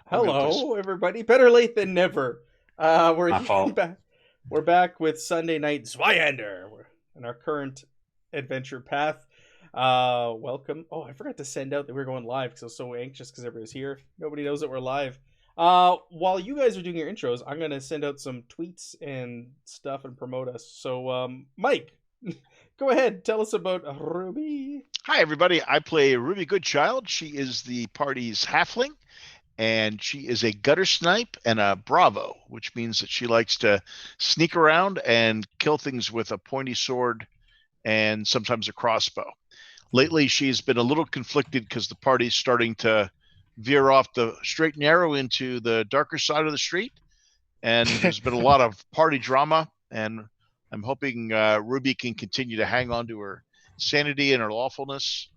Hello, everybody. Better late than never. My We're fault. back. We're back with Sunday Night Zweihander. We're in our current adventure path. Welcome. Oh, I forgot to send out that we are going live because I was so anxious because everybody was here. Nobody knows that we're live. While you guys are doing your intros, I'm gonna send out some tweets and stuff and promote us. So, Mike, go ahead. Tell us about Ruby. Hi, everybody. I play Ruby Goodchild. She is the party's halfling, and she is a gutter snipe and a bravo, which means that she likes to sneak around and kill things with a pointy sword and sometimes a crossbow. Lately, she's been a little conflicted because the party's starting to veer off the straight and narrow into the darker side of the street, and there's been a lot of party drama, and I'm hoping Ruby can continue to hang on to her sanity and her lawfulness,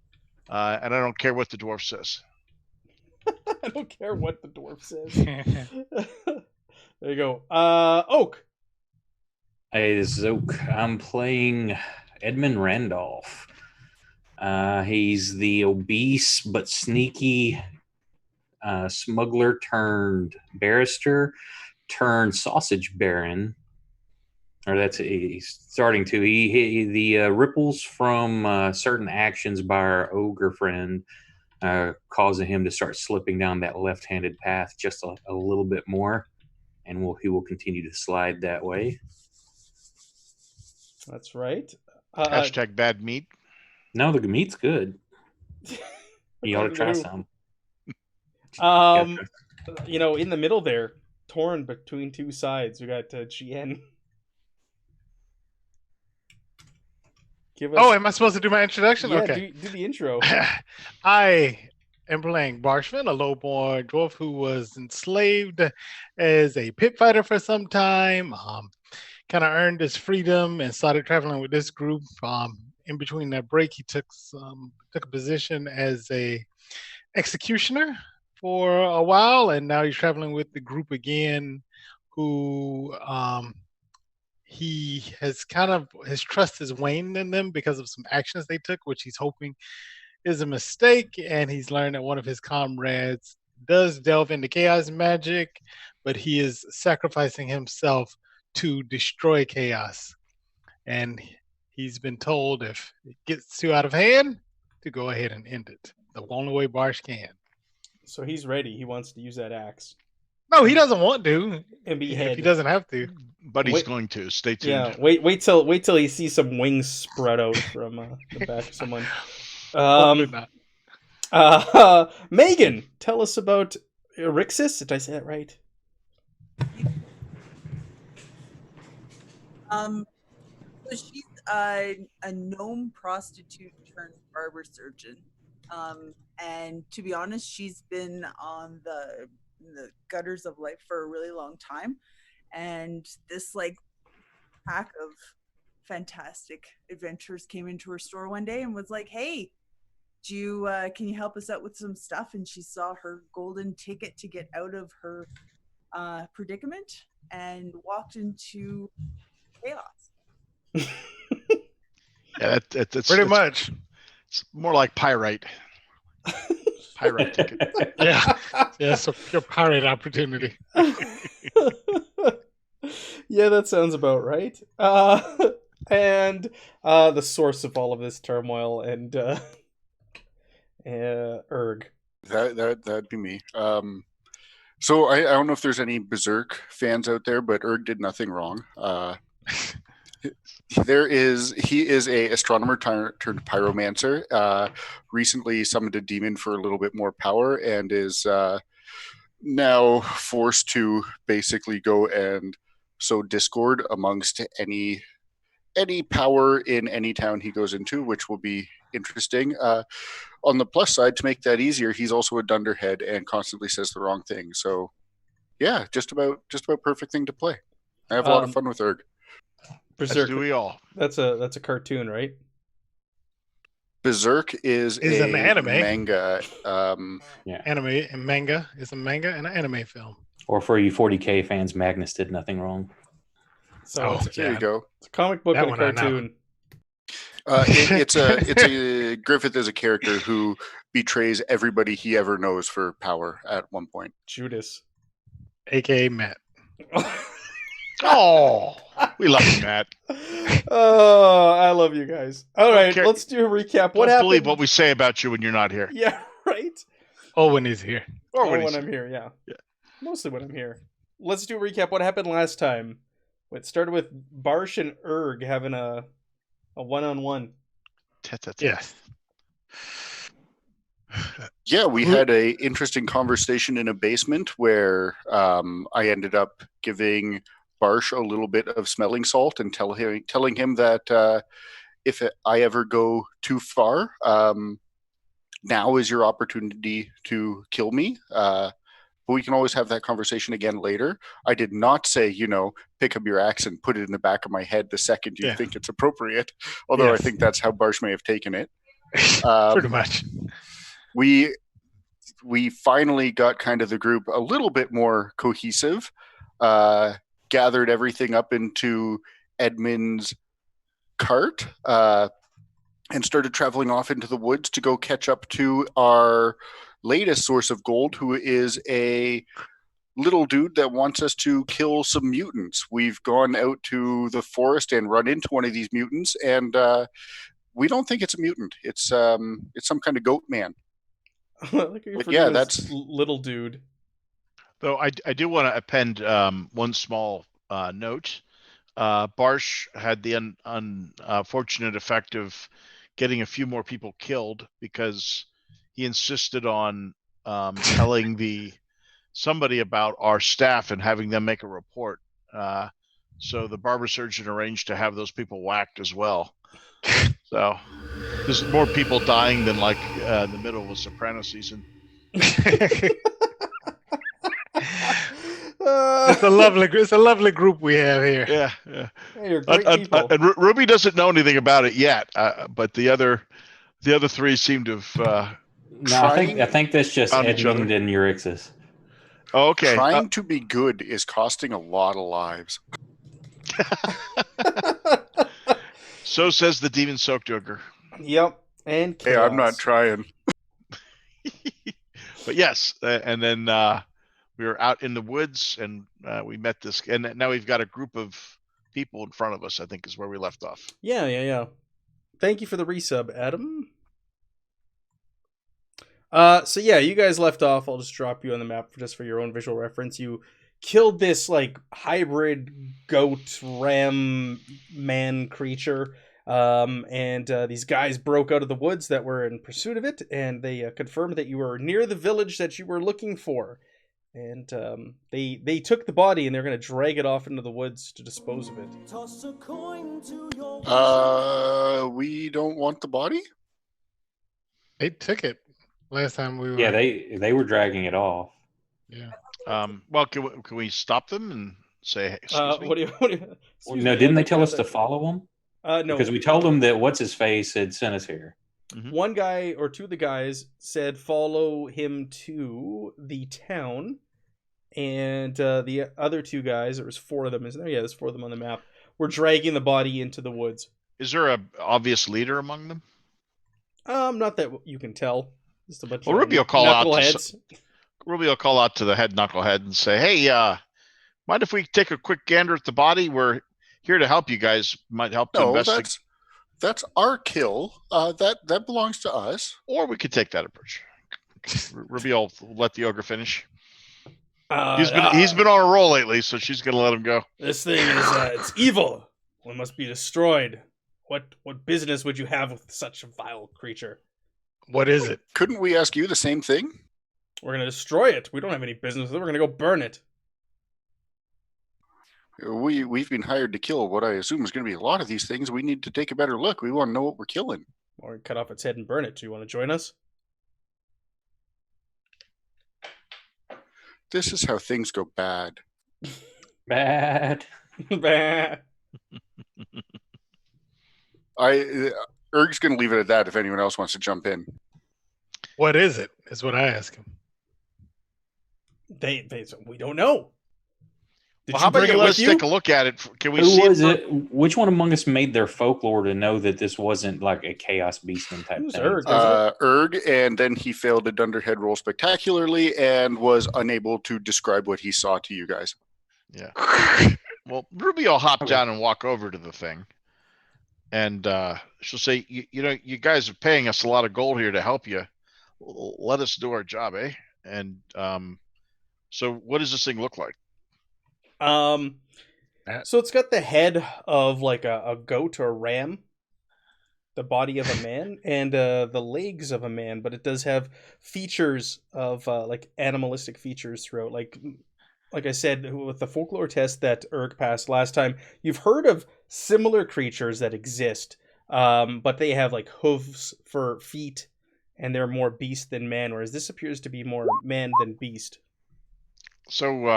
and I don't care what the dwarf says. I don't care what the dwarf says. There you go. Oak. Hey, this is Oak. I'm playing Edmund Randolph. He's the obese but sneaky smuggler turned barrister turned sausage baron. Or that's he's starting to. The ripples from certain actions by our ogre friend causing him to start slipping down that left-handed path just a little bit more, and he will continue to slide that way. That's right. Hashtag bad meat. No, the meat's good. You ought to try some. In the middle there, torn between two sides, we got Chien. Am I supposed to do my introduction? Yeah, okay. Do the intro. I am playing Barshvin, a lowborn dwarf who was enslaved as a pit fighter for some time. Kind of earned his freedom and started traveling with this group. In between that break, he took a position as a executioner for a while, and now he's traveling with the group again, who he has his trust has waned in them because of some actions they took, which he's hoping is a mistake. And he's learned that one of his comrades does delve into chaos magic, but he is sacrificing himself to destroy chaos. And he's been told if it gets too out of hand, to go ahead and end it. The only way Barsh can. So he's ready. He wants to use that axe. No, he doesn't want to. And be if he doesn't have to. But he's going to. Stay tuned. Yeah, wait till he sees some wings sprout out from the back of someone. Megan, tell us about Rixis. Did I say that right? So she's a gnome prostitute turned barber surgeon. And to be honest, she's been on the gutters of life for a really long time. And this pack of fantastic adventurers came into her store one day and was like, "Hey, can you help us out with some stuff?" And she saw her golden ticket to get out of her predicament and walked into chaos. Yeah, that's pretty much. It's more like pyrite. Pyrite ticket. Yeah. So your pirate opportunity. Yeah, that sounds about right. And the source of all of this turmoil and Erg. That'd be me. So I don't know if there's any Berserk fans out there, but Erg did nothing wrong. He is a astronomer turned pyromancer. Recently summoned a demon for a little bit more power, and is now forced to basically go and sow discord amongst any power in any town he goes into, which will be interesting. On the plus side, to make that easier, he's also a dunderhead and constantly says the wrong thing. So, yeah, just about perfect thing to play. I have a lot of fun with Erg. Berserk. As do we all. That's a cartoon, right? Berserk is an anime manga. Anime and manga is a manga and an anime film. Or for you 40K fans, Magnus did nothing wrong. So there you go. It's a comic book and a cartoon. It's a Griffith is a character who betrays everybody he ever knows for power at one point. Judas. AKA Matt. Oh, we love you, Matt. Oh, I love you guys. All right, care. let's do a recap. What Don't happened? believe what we say about you when you're not here. Yeah, right. Oh, when he's here. Or Or when when he's I'm here, yeah. Yeah. Mostly when I'm here. Let's do a recap. What happened last time? It started with Barsh and Erg having a one-on-one. Yes. Yeah, we had a interesting conversation in a basement where I ended up giving Barsh a little bit of smelling salt and telling him that if I ever go too far, now is your opportunity to kill me. But we can always have that conversation again later. I did not say, pick up your axe and put it in the back of my head the second you think it's appropriate. Although I think that's how Barsh may have taken it. Pretty much. We finally got kind of the group a little bit more cohesive, gathered everything up into Edmund's cart, and started traveling off into the woods to go catch up to our latest source of gold, who is a little dude that wants us to kill some mutants. We've gone out to the forest and run into one of these mutants, and we don't think it's a mutant. It's some kind of goat man. That's little dude. Though I do want to append one small note. Barsh had the unfortunate effect of getting a few more people killed because he insisted on telling somebody about our staff and having them make a report. So the barber surgeon arranged to have those people whacked as well. So there's more people dying than like in the middle of a Soprano season. It's a lovely group we have here. Yeah. Hey, you're great people. And Ruby doesn't know anything about it yet, but the other three seem to have. No, I think that's just Edmund and Eurixus. Oh, okay. Trying to be good is costing a lot of lives. So says the demon-soaked ogre. Yep, and chaos. Hey, I'm not trying. But yes, and then we were out in the woods, and we met this, and now we've got a group of people in front of us, I think is where we left off. Yeah. Thank you for the resub, Adam. So yeah, you guys left off. I'll just drop you on the map for your own visual reference. You killed this like hybrid goat ram man creature, and these guys broke out of the woods that were in pursuit of it, and they confirmed that you were near the village that you were looking for, and they took the body and they're going to drag it off into the woods to dispose of it. We don't want the body? They took it last time we were. Yeah, they were dragging it off. Yeah. Well, can we stop them and say, hey, excuse me? What do you No, didn't they tell us to follow them? No, because we told them that what's his face had sent us here. Mm-hmm. One guy or two of the guys said follow him to the town, and the other two guys, there was four of them, isn't there? Yeah, there's four of them on the map. We're dragging the body into the woods. Is there a obvious leader among them? Not that you can tell. Just a bunch of Ruby will call knuckleheads. Ruby will call out to the head knucklehead and say, "Hey, mind if we take a quick gander at the body? We're here to help you guys. Might help to investigate." That's our kill. That belongs to us. Or we could take that approach. Ruby will let the ogre finish. He's been on a roll lately, so she's gonna let him go. This thing is it's evil. One must be destroyed. What business would you have with such a vile creature? What is it? Couldn't we ask you the same thing? We're gonna destroy it. We don't have any business with it. We're gonna go burn it. We've been hired to kill what I assume is going to be a lot of these things. We need to take a better look. We want to know what we're killing. Or cut off its head and burn it. Do you want to join us? This is how things go bad. Bad. Bad. Erg's going to leave it at that if anyone else wants to jump in. What is it? Is what I ask him. We don't know. Did Well, you how about bring you it let with us you? take a look at it? Can we Who see was it? it? Which one among us made their folklore to know that this wasn't like a chaos beastman type Who's thing? Erg? Isn't it? Erg, and then he failed a Dunderhead roll spectacularly and was unable to describe what he saw to you guys. Yeah. Well, Ruby will hop Okay. down and walk over to the thing, and she'll say, "You know, you guys are paying us a lot of gold here to help you. Let us do our job, eh?" And so, what does this thing look like? So it's got the head of like a goat or a ram, the body of a man, and the legs of a man, but it does have features of like animalistic features throughout. Like I said, with the folklore test that Erg passed last time, you've heard of similar creatures that exist, but they have like hooves for feet, and they're more beast than man, whereas this appears to be more man than beast. So,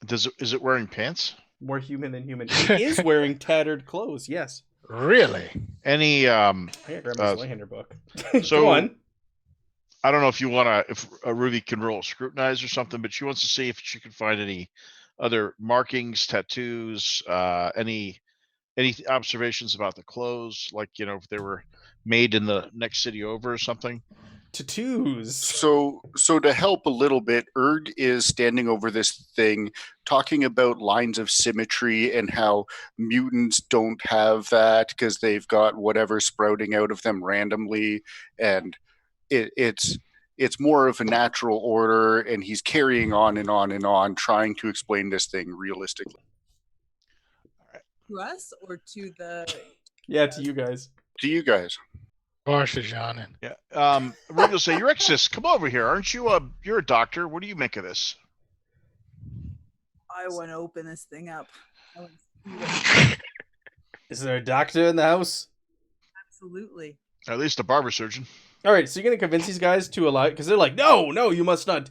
is it wearing pants? More human than human. It is wearing tattered clothes, yes. Really? Any I gotta grab my Uh, Zweihander book. so- Go on. I don't know if you want to, if Ruby can roll scrutinize or something, but she wants to see if she can find any other markings, tattoos, any observations about the clothes, like, you know, if they were made in the next city over or something. Tattoos. So to help a little bit, Erg is standing over this thing, talking about lines of symmetry and how mutants don't have that because they've got whatever sprouting out of them randomly, and it's more of a natural order, and he's carrying on and on and on, trying to explain this thing realistically. To us or to the? Yeah, to you guys. To you guys. Barsh is yawning. Yeah. Ruby will say, "Your exorcist, come over here. Aren't you you're a doctor? What do you make of this?" I want to open this thing up. I want to see what. Is there a doctor in the house? Absolutely. At least a barber surgeon. All right, so you're gonna convince these guys to allow it because they're like, no, you must not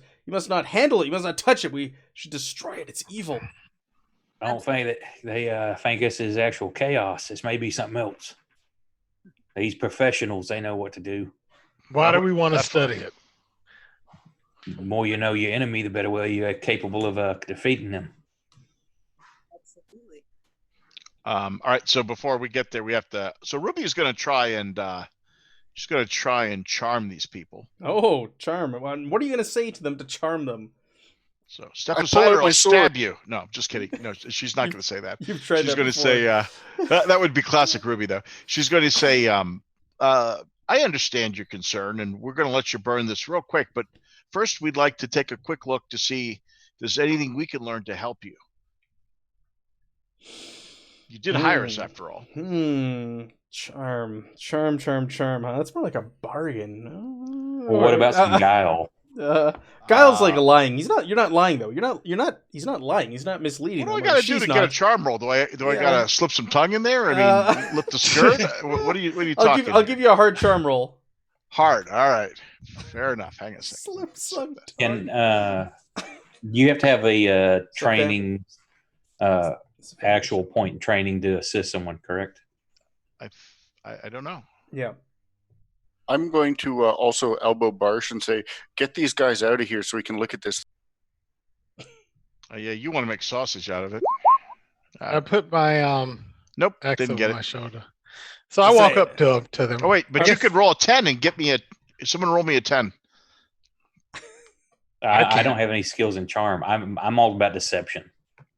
handle it. You must not touch it. We should destroy it. It's evil. I don't think that they think this is actual chaos. This may be something else. These professionals, they know what to do. Why do we want to That's study it? The more you know your enemy, the better way you're capable of defeating them. Absolutely. All right. So before we get there, we have to. So Ruby is going to try and she's going to try and charm these people. Oh, charm. What are you gonna say to them to charm them? So step I aside pull out or my I'll sword. stab you. No, I'm just kidding. No, she's not going to say that. You've tried She's that going to before. say that would be classic Ruby though. She's going to say, I understand your concern, and we're going to let you burn this real quick. But first, we'd like to take a quick look to see if there's anything we can learn to help you. You did hire us after all. Charm. Huh? That's more like a bargain. Well, what about some guile? Guile's like a lying. You're not lying though. He's not lying. He's not misleading. What do I them, got or to do she's to not. get a charm roll? Do I Yeah. got to slip some tongue in there? I mean, lift the skirt? What are you talking? I'll give you a hard charm roll. Hard. All right. Fair enough. Hang on a second. Slip some Can tongue. you have to have a So training, actual point in training to assist someone, correct? I don't know. Yeah. I'm going to also elbow Barsh and say, get these guys out of here so we can look at this. Yeah, you want to make sausage out of it. I put my Nope, axe didn't over get my it. shoulder. So I walk up to them. Oh wait, but you could roll a 10 and get me someone roll me a 10. I don't have any skills in charm. I'm all about deception.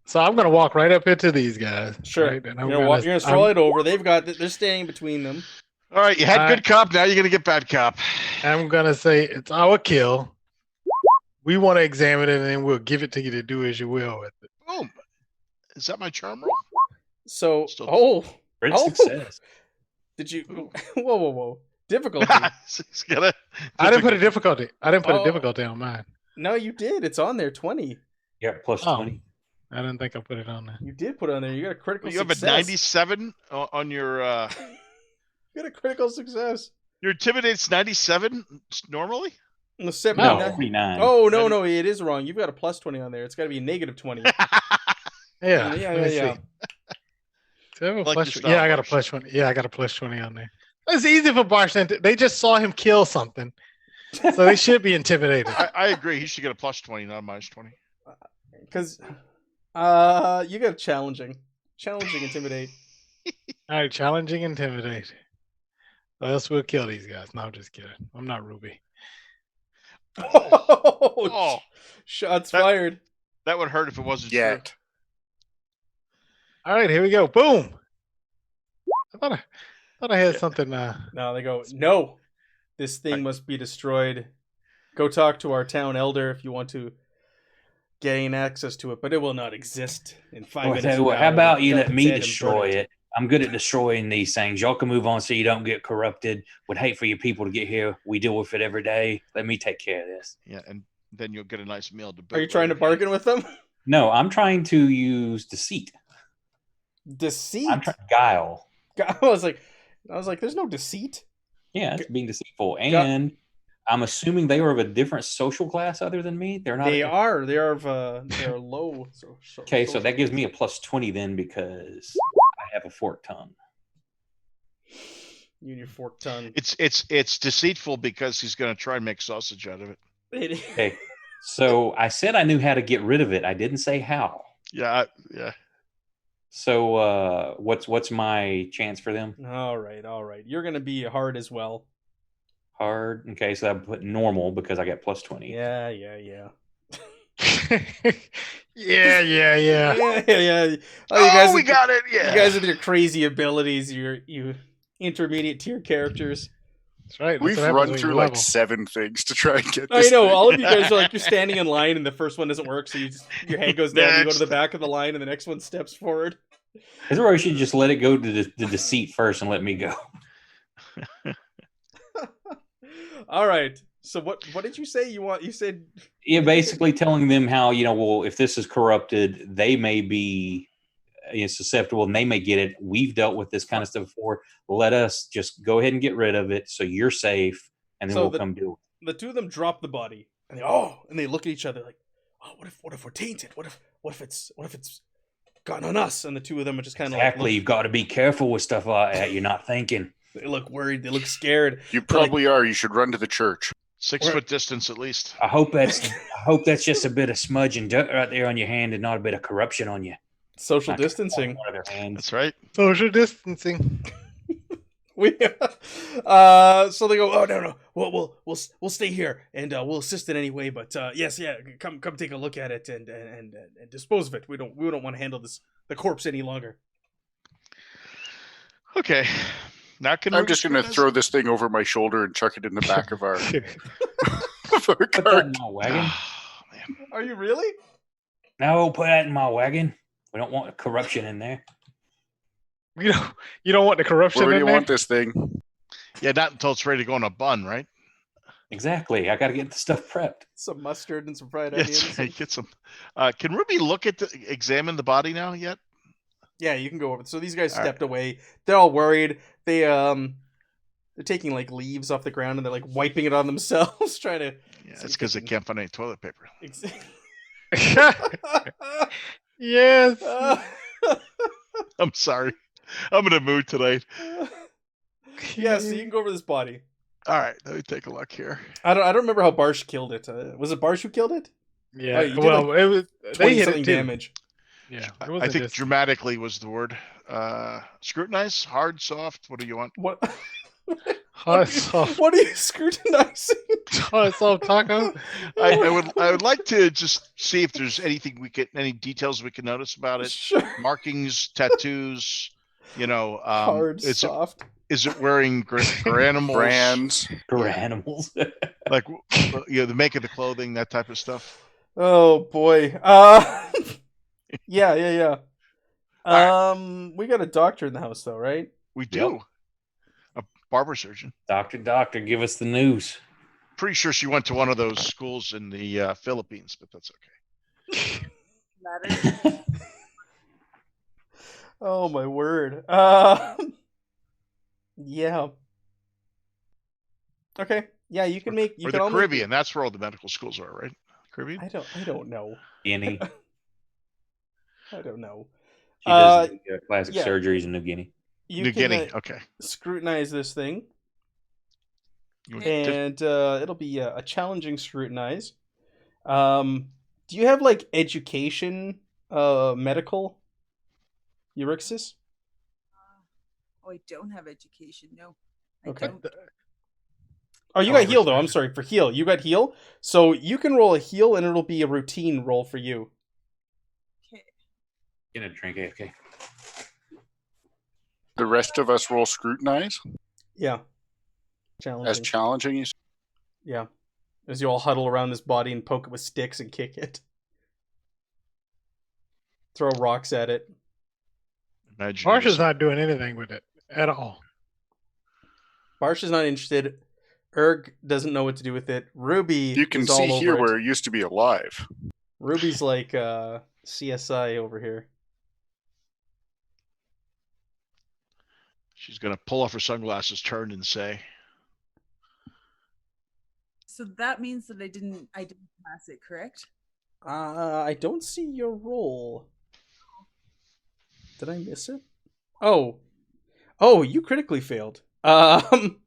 So I'm gonna walk right up into these guys. Sure. Right? And You're gonna stroll it over. They're standing between them. All right, you had good cop. Now you're gonna get bad cop. I'm gonna say it's our kill. We want to examine it, and then we'll give it to you to do as you will with it. Boom. Is that my charm roll? So, Still- Great Oh. success. did you? Whoa! Difficulty. It's gonna- I didn't put a difficulty. I didn't put Oh. a difficulty on mine. No, you did. It's on there. 20. Yeah, plus Oh. 20. I didn't think I put it on there. You did put it on there. You got a critical You have a success. 97 on your. You got a critical success. Your intimidate's 97 normally. No, 70. No, No. 49. Oh no! It is wrong. You've got a plus 20 on there. It's got to be a negative 20. Yeah. Yeah. let me see. So I have a Like plus your 20. style, Yeah, I got a Barsh. plus 20. Yeah, I got a plus 20 on there. It's easy for Barsh. They just saw him kill something, so they should be intimidated. I agree. He should get a plus 20, not a minus 20. Because You got challenging. Challenging, intimidate. All right, challenging, intimidate. Or else we'll kill these guys. No, I'm just kidding. I'm not Ruby. Oh, Shots That- fired. that would hurt if it wasn't true. Yet. All right, here we go. Boom. I thought I had Yeah. something. No, they go, no. This thing Right. must be destroyed. Go talk to our town elder if you want to gain access to it, but it will not exist in 5 Well, minutes. tell you what, from how now. about you We'll let dump me its head and destroy burn it? I'm good at destroying these things. Y'all can move on so you don't get corrupted. Would hate for your people to get here. We deal with it every day. Let me take care of this. Yeah, and then you'll get a nice meal to boot. Are you trying to bargain with them? No, I'm trying to use deceit. Deceit. I'm trying guile. I was like, there's no deceit. Yeah, it's being deceitful. And I'm assuming they are of a different social class other than me. They're not. They are low. Okay, so that gives me a +20 then because I have a forked tongue. You and your forked tongue. It's deceitful because he's going to try and make sausage out of it. Okay, so I said I knew how to get rid of it. I didn't say how. Yeah. So what's my chance for them? All right. You're gonna be hard as well. Hard. Okay, so I put normal because I got +20. Yeah. yeah. Yeah. Oh, you we got it. Yeah. You guys with your crazy abilities, you intermediate tier characters. That's right. That's We've what happens run when through you like level. 7 things to try and get I this know thing. all of you guys are like you're standing in line and the first one doesn't work, so your hand goes down, you go to the back of the line, and the next one steps forward. Is there where I should just let it go to the deceit first and let me go? All right. So what did you say you said? Yeah, basically telling them how, well, if this is corrupted, they may be susceptible and they may get it. We've dealt with this kind of stuff before. Let us just go ahead and get rid of it so you're safe, and then we'll come do it. The two of them drop the body and they look at each other like, oh, what if we're tainted? What if it's gotten on us? And the two of them are just kind of Exactly. You've got to be careful with stuff like that. You're not thinking. They look worried. They look scared. You probably are. You should run to the church. 6 foot distance at least. I hope that's just a bit of smudge and dirt right there on your hand and not a bit of corruption on you. Social distancing. One of their hands. That's right. Social distancing. So they go, oh no, we'll stay here and we'll assist in any way, but yes, come take a look at it and dispose of it. We don't want to handle the corpse any longer. Okay. Now I'm just going to throw this thing over my shoulder and chuck it in the back of our, of our Put that cart. in my wagon. Oh, man. Are you really? No, put that in my wagon. We don't want corruption in there. You don't want the corruption Where do in you there? want this thing? Yeah, not until it's ready to go in a bun, right? Exactly. I got to get the stuff prepped. Some mustard and some fried Yes. onions. Get some. Can Ruby examine the body now yet? Yeah, you can go over. So these guys All stepped away. They're all worried. They're taking like leaves off the ground and they're like wiping it on themselves, trying to. Yeah, that's because they can't find any toilet paper. Yes. I'm sorry. I'm in a mood tonight. Yeah, so you can go over this body. All right, let me take a look here. I don't remember how Barsh killed it. Was it Barsh who killed it? Yeah. you did, Well, it was. They 20 hit it something too. damage. Yeah. It I wasn't think just- dramatically was the word. Scrutinize, hard, soft. What do you want? What? hot sauce. What are you scrutinizing? Hot sauce taco. I would like to just see if there's any details we can notice about it. Sure. Markings, tattoos. Hard, is soft. Is it wearing animals? Brands. For animals. Like the make of the clothing, that type of stuff. Oh boy. Yeah. We got a doctor in the house though, right? We do. A barber surgeon. Doctor, give us the news. Pretty sure she went to one of those schools in the Philippines, but that's okay. Matters. Oh my word. Yeah. Okay. Yeah, you can make. You Or can the all make- Caribbean. That's where all the medical schools are, right? Caribbean. I don't know. Guinea. I don't know. She does the plastic yeah. surgeries in New Guinea. You New can Guinea. Okay. scrutinize this thing, You- and it'll be a challenging scrutinize. Do you have like education medical? Euryxis? Oh, I don't have education. No, I Okay. don't. Oh, you got heal though. I'm sorry, for heal. You got heal. So you can roll a heal and it'll be a routine roll for you. Okay. Get a drink, AFK. The rest of us roll scrutinize Yeah. Challenging. as challenging. You Yeah. As you all huddle around this body and poke it with sticks and kick it. Throw rocks at it. Imagine Marsha's not doing anything with it at all. Barsh is not interested. Erg doesn't know what to do with it. Ruby You can is all see over here it. where it used to be alive. Ruby's like CSI over here. she's gonna pull off her sunglasses, turn, and say, So that means that I didn't pass it, correct? I don't see your roll. Did I miss it? Oh, you critically failed. Oh,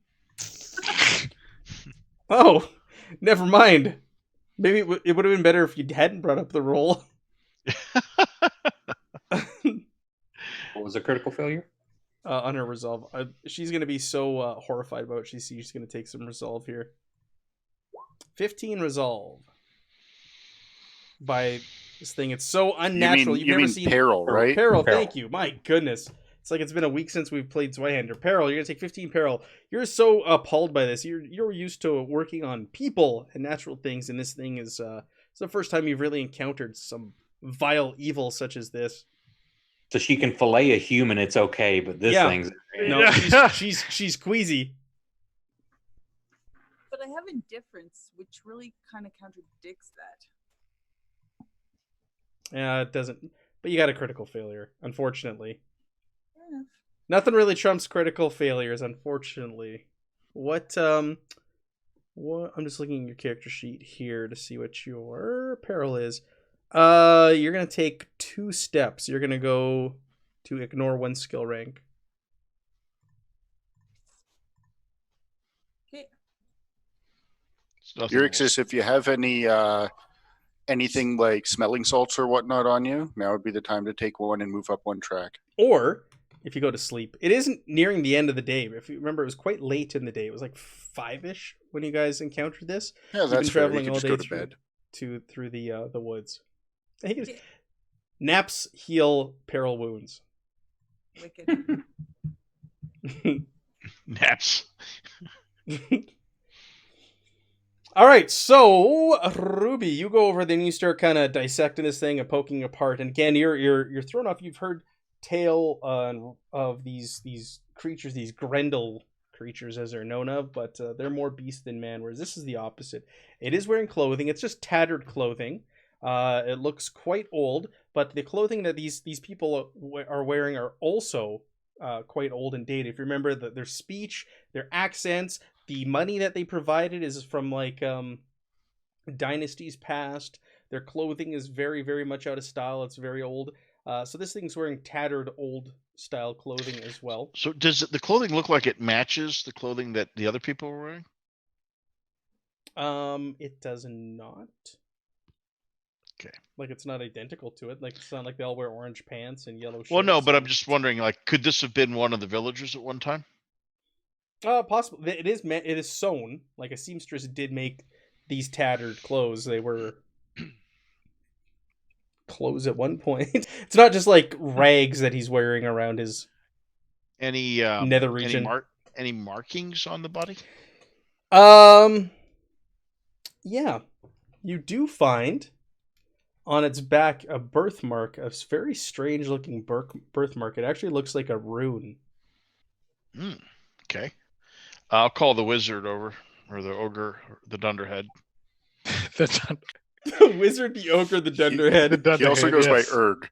never mind. Maybe it would have been better if you hadn't brought up the roll. What was a critical failure? On her resolve. She's going to be so horrified about it. She's going to take some resolve here. 15 resolve. By this thing. It's so unnatural. You've never seen peril, right? Peril, thank you. My goodness. It's like it's been a week since we've played Zweihander. Peril, you're going to take 15 peril. You're so appalled by this. You're used to working on people and natural things, and this thing is it's the first time you've really encountered some vile evil such as this. So she can fillet a human, it's okay, but this thing's... No, she's queasy. But I have indifference, which really kind of contradicts that. Yeah, it doesn't. But you got a critical failure, unfortunately. Fair enough. Nothing really trumps critical failures, unfortunately. What I'm just looking at your character sheet here to see what your peril is. You're gonna take 2 steps. You're gonna go to ignore 1 skill rank. Okay. Euryxis, if you have any anything like smelling salts or whatnot on you, now would be the time to take 1 and move up 1 track. Or if you go to sleep, it isn't nearing the end of the day. If you remember, it was quite late in the day. It was like 5ish when you guys encountered this. Yeah, You've that's been fair. You traveling can all just day go to bed. through the woods. I think it's naps heal peril wounds. Wicked. naps. All right, so Ruby, you go over, then you start kind of dissecting this thing and poking apart. And again, you're thrown off. You've heard tale of these creatures, these Grendel creatures as they're known of, but they're more beast than man. Whereas this is the opposite. It is wearing clothing. It's just tattered clothing. It looks quite old, but the clothing that these people are wearing are also quite old and dated. If you remember their speech, their accents, the money that they provided is from like dynasties past. Their clothing is very, very much out of style. It's very old. So this thing's wearing tattered old style clothing as well. So does the clothing look like it matches the clothing that the other people are wearing? It does not. Okay. Like it's not identical to it. Like it's not like they all wear orange pants and yellow shirts. Well, no, but I'm just wondering, like, could this have been one of the villagers at one time? Possible. It is sewn. Like a seamstress did make these tattered clothes. They were clothes at one point. It's not just like rags that he's wearing around his nether region. Any markings on the body? Yeah, you do find on its back a birthmark, a very strange looking birthmark. It actually looks like a rune. Okay. I'll call the wizard over, or the ogre, or the dunderhead. The wizard, the ogre, the dunderhead. He also goes by Erg.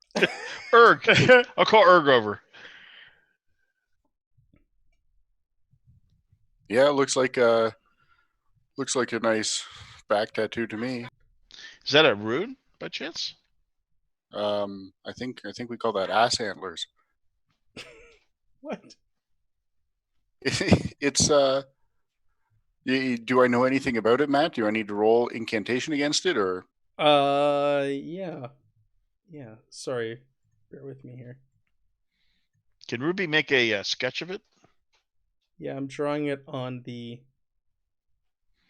Erg. I'll call Erg over. Yeah, it looks like a nice back tattoo to me. Is that a rune by chance? I think we call that ass antlers. What? It's do I know anything about it, Matt? Do I need to roll incantation against it, or? Yeah. Yeah, sorry. Bear with me here. Can Ruby make a sketch of it? Yeah, I'm drawing it on the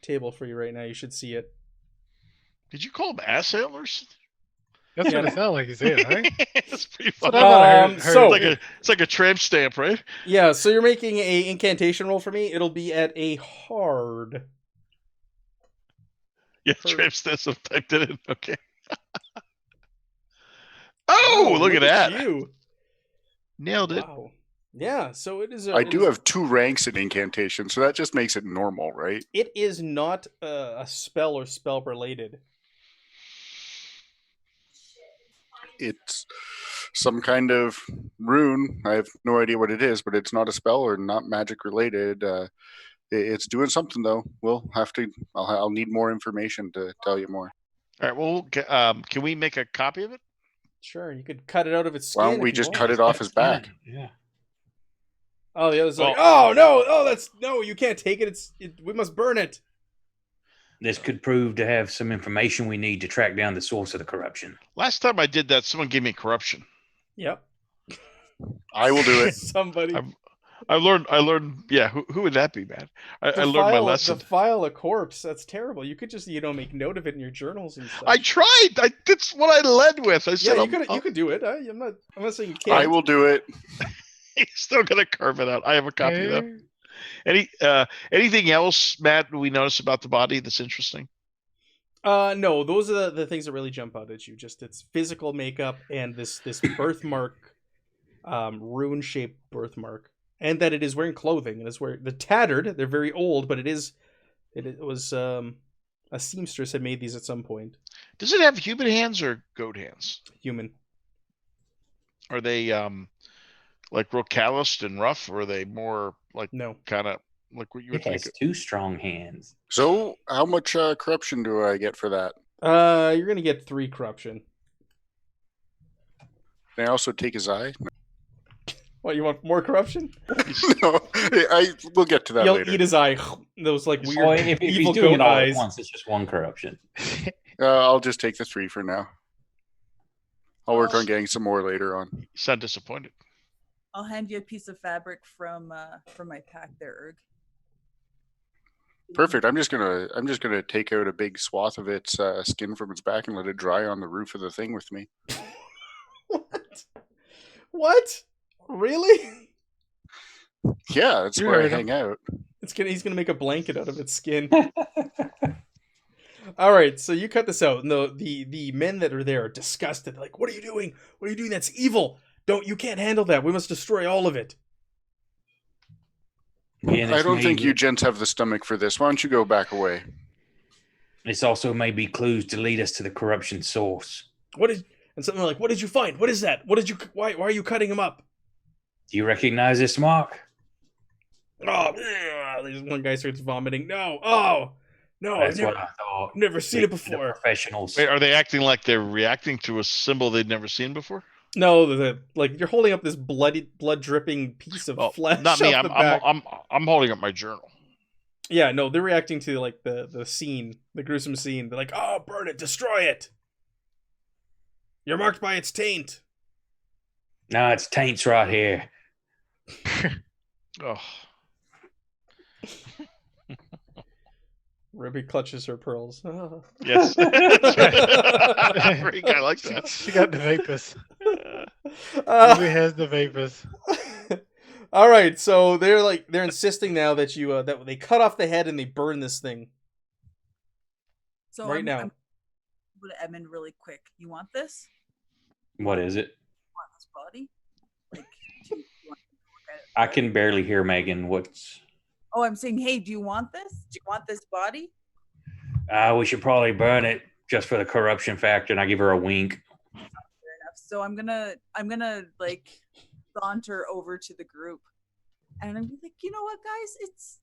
table for you right now. You should see it. Did you call them ass antlers? That's Yeah. what it sounds like you said, right? That's pretty That's what funny. I thought I heard. So- It's like a tramp stamp, right? Yeah, so you're making a incantation roll for me. It'll be at a hard. Yeah, Hurt. tramp stamp. I've typed it in. Okay. Oh, Wow, look at that! you. Nailed it. Wow. Yeah, so it is. I do have 2 ranks in incantation, so that just makes it normal, right? It is not a spell or spell related. It's some kind of rune. I have no idea what it is, but it's not a spell or not magic related. It's doing something though. We'll have to. I'll need more information to tell you more. All right. Well, can we make a copy of it? Sure, you could cut it out of its skin. Why don't we if you just want. cut it off his back? Yeah. Oh, the other's like, Well- oh no, that's no, you can't take it. We must burn it. This could prove to have some information we need to track down the source of the corruption. Last time I did that, someone gave me corruption. Yep. I will do it. Somebody. I learned. Yeah, who would that be, man? I learned my lesson. Defile a corpse. That's terrible. You could just make note of it in your journals and stuff. I tried. That's what I led with. I said, yeah, you could do it. I'm not saying you can't. I will do it. He's still gonna carve it out. I have a copy of that. Anything else, Matt? We notice about the body that's interesting. No, those are the things that really jump out at you. Just its physical makeup and this birthmark, rune shaped birthmark, and that it is wearing clothing and the tattered. They're very old, but it was a seamstress had made these at some point. Does it have human hands or goat hands? Human. Are they like real calloused and rough, or are they more like No. kind of like what you would It think? has 2 strong hands. So, how much corruption do I get for that? You're gonna get 3 corruption. Can I also take his eye? What, you want more corruption? No, we'll get to that You'll later. eat his eye. Those like So weird if he's evil doing goat it all eyes. at once, it's just 1 corruption. I'll just take the 3 for now. I'll work on getting some more later on. You sound disappointed. I'll hand you a piece of fabric from my pack there, Erg. Perfect. I'm just gonna take out a big swath of its skin from its back and let it dry on the roof of the thing with me. What? Really? Yeah, that's You where I heard him. hang out. He's gonna make a blanket out of its skin. All right, so you cut this out, and the men that are there are disgusted. Like, what are you doing? What are you doing? That's evil. You can't handle that. We must destroy all of it. And I it's don't think maybe- you gents have the stomach for this. Why don't you go back away? It's also maybe clues to lead us to the corruption source. And something like, what did you find? What is that? Why are you cutting him up? Do you recognize this mark? Oh, there's one guy starts vomiting. No. Oh, no. That's what I thought. I've never seen it The before. professionals. Wait, are they acting like they're reacting to a symbol they'd never seen before? No, like you're holding up this blood dripping piece of flesh. Not me. off the back. I'm holding up my journal. Yeah, no, they're reacting to like the scene, the gruesome scene. They're like, "Oh, burn it, destroy it. You're marked by its taint." No, it's taints right here. Oh, Ruby clutches her pearls. Oh. yes. Rick, I like that. She got the vapors. Uh, Ruby has the vapors. all right, so they're insisting now that you that they cut off the head and they burn this thing So right now. I'm going to Edmund really quick. You want this? What is it? You want this body? Like, do you want to look at it? I can barely hear Megan. What's? Oh, I'm saying, hey, do you want this? Do you want this body? We should probably burn it just for the corruption factor. And I give her a wink. Fair enough. So I'm gonna like saunter over to the group, and I'm like, you know what, guys,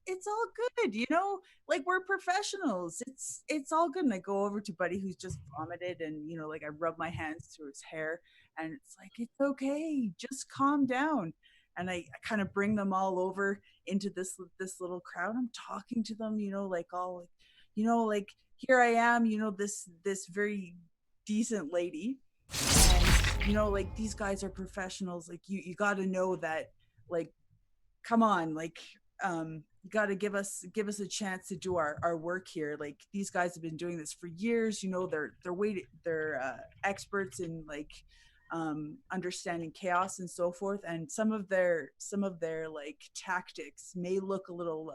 it's all good. You know, like we're professionals. It's all good. And I go over to Buddy who's just vomited, and like I rub my hands through his hair, and it's like it's okay. Just calm down. And I kind of bring them all over into this little crowd. I'm talking to them, like all, like here I am, this very decent lady, and like these guys are professionals. Like you got to know that. Like, come on, like you got to give us a chance to do our work here. Like these guys have been doing this for years. They're experts in like understanding chaos and so forth. And some of their like tactics may look a little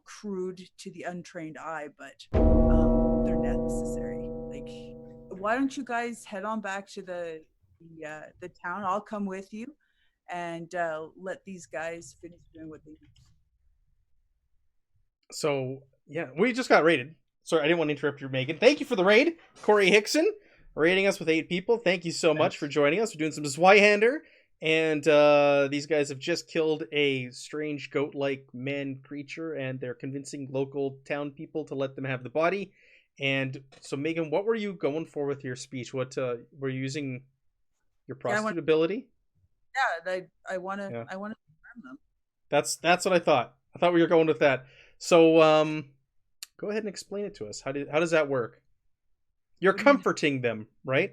crude to the untrained eye, but they're necessary. Like, why don't you guys head on back to the town? I'll come with you and let these guys finish doing what they do. So yeah, we just got raided. Sorry, I didn't want to interrupt you, Megan. Thank you for the raid, Corey Hickson, raiding us with 8 people. Thank you so much for joining us. We're doing some Zweihander, and these guys have just killed a strange goat-like man creature, and they're convincing local town people to let them have the body. And so, Megan, what were you going for with your speech? What were you using your prostitute ability? Yeah, I want to confirm them. That's what I thought. I thought we were going with that. So, go ahead and explain it to us. How does that work? You're comforting them, right?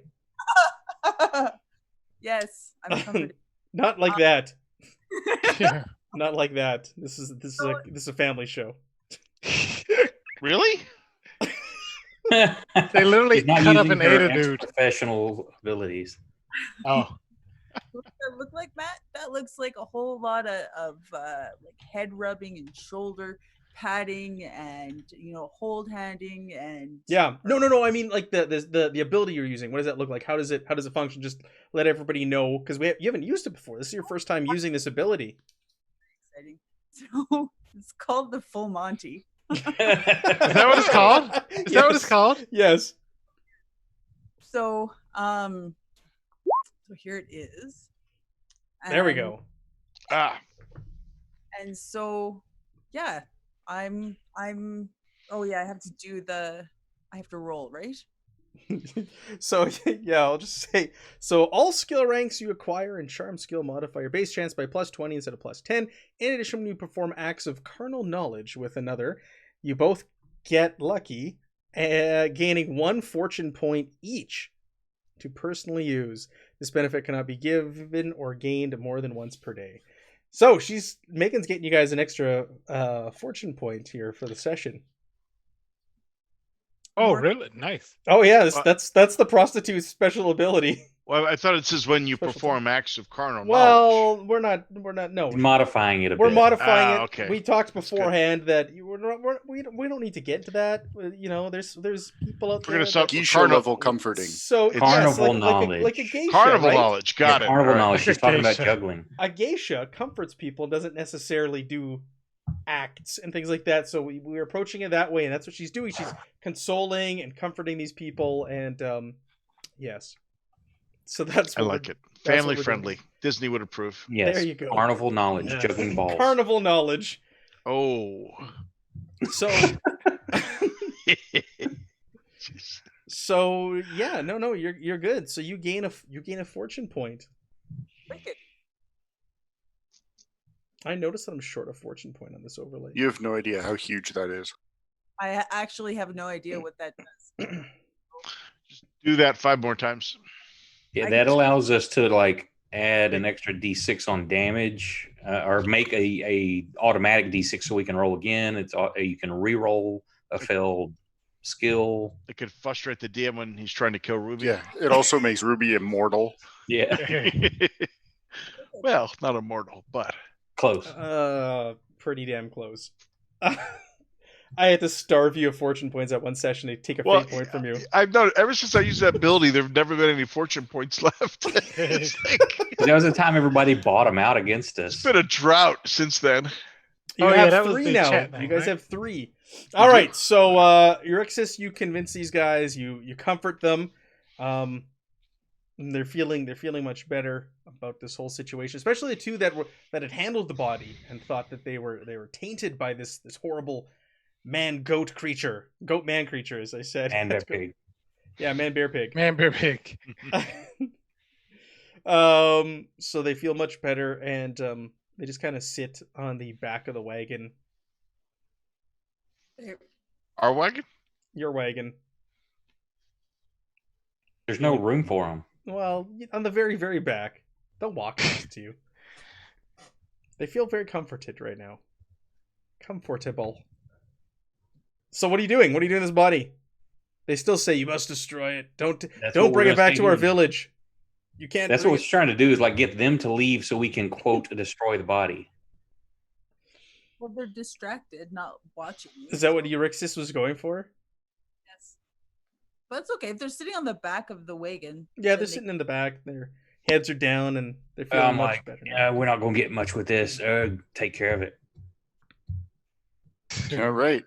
Yes, I'm comforting. Not like that. Not like that. This is a family show. Really? They literally cut up and ate a dude. Professional abilities. Oh. What does that look like, Matt? That looks like a whole lot of like head rubbing and shoulder patting and hold handing and no. I mean like the ability you're using. What does that look like? How does it function? Just let everybody know, because you haven't used it before. This is your first time using this ability. Exciting. So it's called the Full Monty. Is that what it's called? Is that what it's called? Yes. So so here it is. There we go. And so yeah, I'm oh yeah, I have to roll, right? So yeah, I'll just say, so all skill ranks you acquire in charm skill modify your base chance by +20 instead of +10. In addition, when you perform acts of carnal knowledge with another, you both get lucky, gaining 1 fortune point each to personally use. This benefit cannot be given or gained more than once per day. So Megan's getting you guys an extra fortune point here for the session. Oh, really? Nice. Oh yeah, that's the prostitute's special ability. Well, I thought it says when you perform acts of carnal knowledge. Well, we're not. No, Modifying it a bit. We're modifying it. Okay. We talked beforehand that we don't need to get into that. There's people out there. We're gonna geisha level comforting. So Carnival yes, knowledge. like a geisha, carnival right? knowledge. Got it. Carnival All right. knowledge. She's talking about juggling. A geisha comforts people, doesn't necessarily do acts and things like that. So we're approaching it that way, and that's what she's doing. She's consoling and comforting these people, and yes. So that's I like it. Family friendly. Disney would approve. Yes. There you go. Carnival knowledge, juggling balls. Carnival knowledge. Oh. So so yeah, no, you're good. So you gain a fortune point. Wicked. I noticed that I'm short a fortune point on this overlay. You have no idea how huge that is. I actually have no idea what that does. Just do that 5 more times. Yeah, that allows us to like add an extra D6 on damage, or make a automatic D6 so we can roll again. You can re-roll a failed skill. It could frustrate the DM when he's trying to kill Ruby. Yeah, it also makes Ruby immortal. Yeah, Well, not immortal, but close. Pretty damn close. I had to starve you of fortune points at one session to take a fate point from you. I've noticed ever since I used that ability, there've never been any fortune points left. That was the time everybody bought them out against us. It's been a drought since then. You have 3 now. You guys have 3. All right. So, Euryxis, you convince these guys. You comfort them. And they're feeling much better about this whole situation, especially the 2 that had handled the body and thought that they were tainted by this horrible goat man creature, as I said. And bear pig. Yeah, man bear pig. So they feel much better, and they just kind of sit on the back of the wagon. Our wagon? Your wagon. There's no room for them. Well, on the very, very back. They'll walk next to you. They feel very comforted right now. Comfortable. So what are you doing? What are you doing to this body? They still say you must destroy it. Don't bring it back to our village. You can't. That's what we're trying to do, is like get them to leave so we can quote destroy the body. Well, they're distracted, not watching you. Is that what Euryxis was going for? Yes. But it's okay if they're sitting on the back of the wagon. Yeah, then they're sitting in the back. Their heads are down and they're feeling I'm much like, better. yeah, we're not going to get much with this. Take care of it. All right.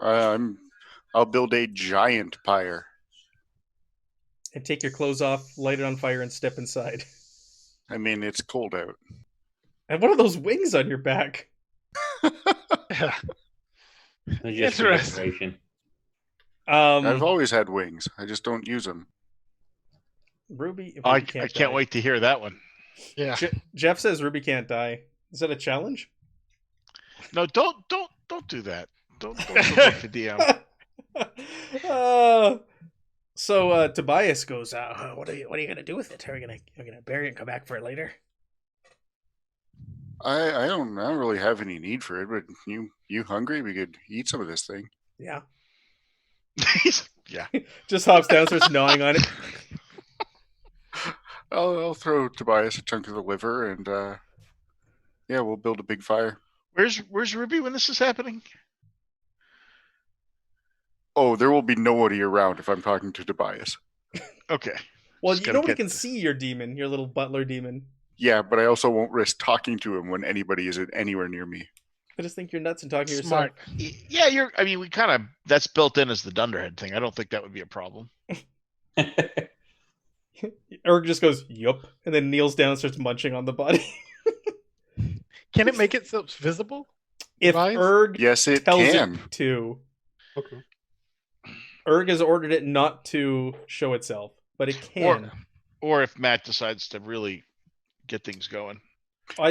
I'll build a giant pyre. And take your clothes off, light it on fire, and step inside. I mean, it's cold out. And what are those wings on your back? Just for decoration. I've always had wings. I just don't use them. Ruby I can't can't die. wait to hear that one. Yeah. Jeff says Ruby can't die. Is that a challenge? No, don't do that. Don't make the DM. So Tobias goes, what are you gonna do with it? Are you gonna bury it and come back for it later? I don't really have any need for it, but you hungry? We could eat some of this thing. Yeah. Yeah. Just hops down, starts gnawing on it. I'll throw Tobias a chunk of the liver, and yeah, we'll build a big fire. Where's Ruby when this is happening? Oh, there will be nobody around if I'm talking to Tobias. Okay. Well, Just gotta nobody get can this. see your demon, your little butler demon. Yeah, but I also won't risk talking to him when anybody is anywhere near me. I just think you're nuts and talking to yourself. Smart. Yeah, we kind of, that's built in as the Dunderhead thing. I don't think that would be a problem. Erg just goes, yup, and then kneels down and starts munching on the body. Can it make itself visible? If Device? Erg Yes, it tells can. it to. Okay. Erg has ordered it not to show itself, but it can. Or if Matt decides to really get things going.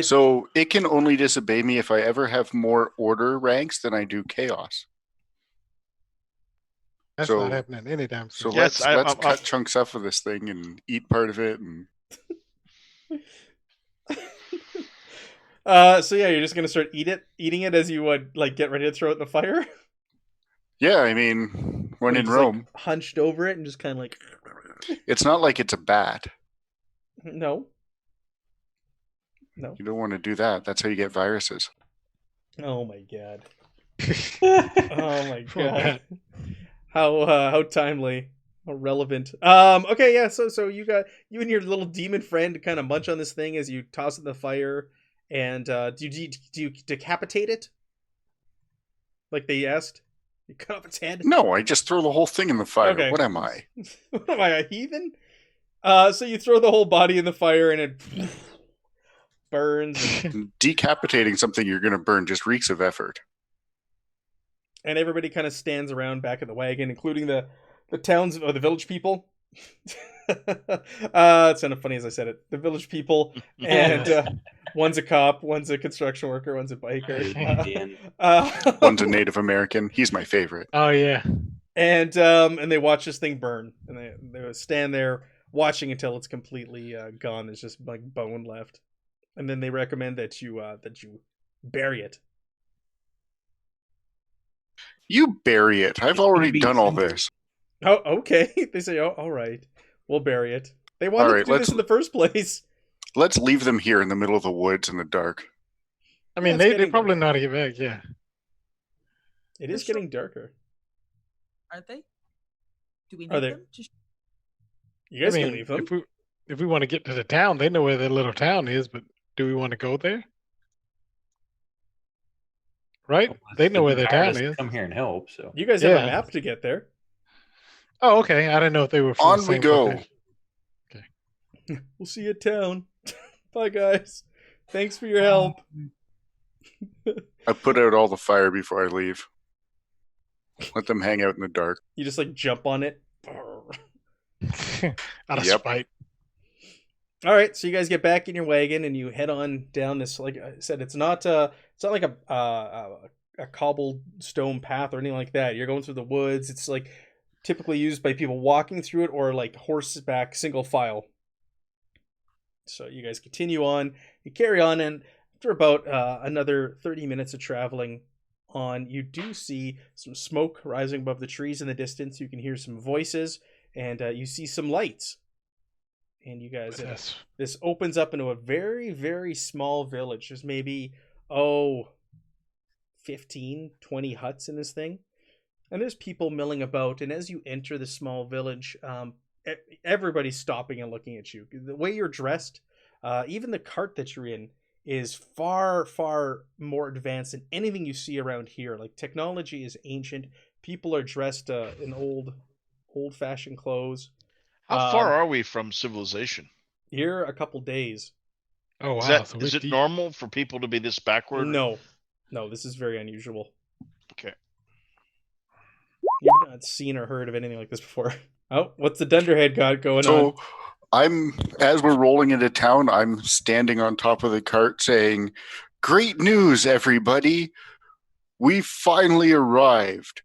So it can only disobey me if I ever have more order ranks than I do chaos. That's So- not happening anytime So soon. Yes, let's I'm- cut chunks off of this thing and eat part of it. And So yeah, you're just gonna start eating it as you would like get ready to throw it in the fire. yeah, I mean, when in Just, Rome, like, hunched over it and just kind of like, it's not like it's a bat. no. You don't want to do that. That's how you get viruses. Oh my god. Oh my Poor god. Matt. How timely. How relevant. Okay, yeah, so you and your little demon friend kind of munch on this thing as you toss it in the fire, and do you decapitate it? Like they asked? You cut off its head? No, I just throw the whole thing in the fire. Okay. What am I? What am I, a heathen? So you throw the whole body in the fire and it burns, Decapitating something you're going to burn just reeks of effort. and everybody kind of stands around back of the wagon, including the towns or the village people. It sounded funny as I said it. The village people, and one's a cop, one's a construction worker, one's a biker. One's a Native American. He's my favorite. Oh yeah. And they watch this thing burn, and they stand there watching until it's completely gone. There's just like bone left, and then they recommend that you bury it. You bury it. I've already done all this. Oh, okay. They say, "Oh, all right, we'll bury it." They wanted All to right, do this in the first place. Let's leave them here in the middle of the woods in the dark. I mean, it's they getting probably know how to get back. Yeah. It is getting darker. Aren't they? Do we Are need they? them? You guys I mean, can leave them. if we want to get to the town, they know where their little town is. But do we want to go there? Right? They know where their town is. Come here and help. So You guys have a Yeah. map to get there. Oh, okay. I didn't know if they were from On the we same go. location. We'll see you at town. Bye, guys. Thanks for your help. I put out all the fire before I leave. Let them hang out in the dark. You just like jump on it. Out of Yep. spite. All right, so you guys get back in your wagon and you head on down this. Like I said, it's not like a cobblestone path or anything like that. You're going through the woods. It's like typically used by people walking through it or like horseback single file. So you guys continue on, you carry on, and after about another 30 minutes of traveling on, you do see some smoke rising above the trees in the distance. You can hear some voices, and you see some lights. And you guys, Yes. this opens up into a very, very small village. There's maybe, 15, 20 huts in this thing. And there's people milling about. And as you enter the small village, everybody's stopping and looking at you. The way you're dressed, even the cart that you're in, is far, far more advanced than anything you see around here. Like, technology is ancient. People are dressed in old-fashioned clothes. How far are we from civilization? Here, a couple days. Oh wow! Is, that, so is it normal for people to be this backward? No, this is very unusual. Okay. You've not seen or heard of anything like this before. Oh, what's the Dunderhead got going on? As we're rolling into town, I'm standing on top of the cart saying, "Great news, everybody! We finally arrived.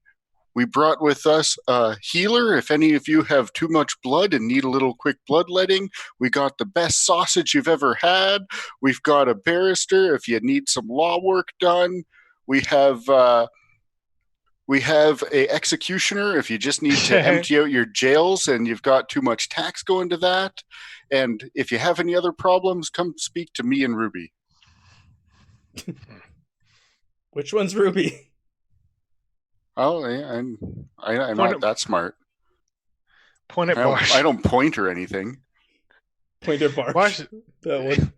We brought with us a healer if any of you have too much blood and need a little quick bloodletting. We got the best sausage you've ever had. We've got a barrister if you need some law work done. We have a executioner if you just need to empty out your jails and you've got too much tax going to that. And if you have any other problems, come speak to me and Ruby." Which one's Ruby? Oh, yeah, I'm not that smart. Point at Barsh. I don't point or anything. Point at Barsh. Barsh, That one.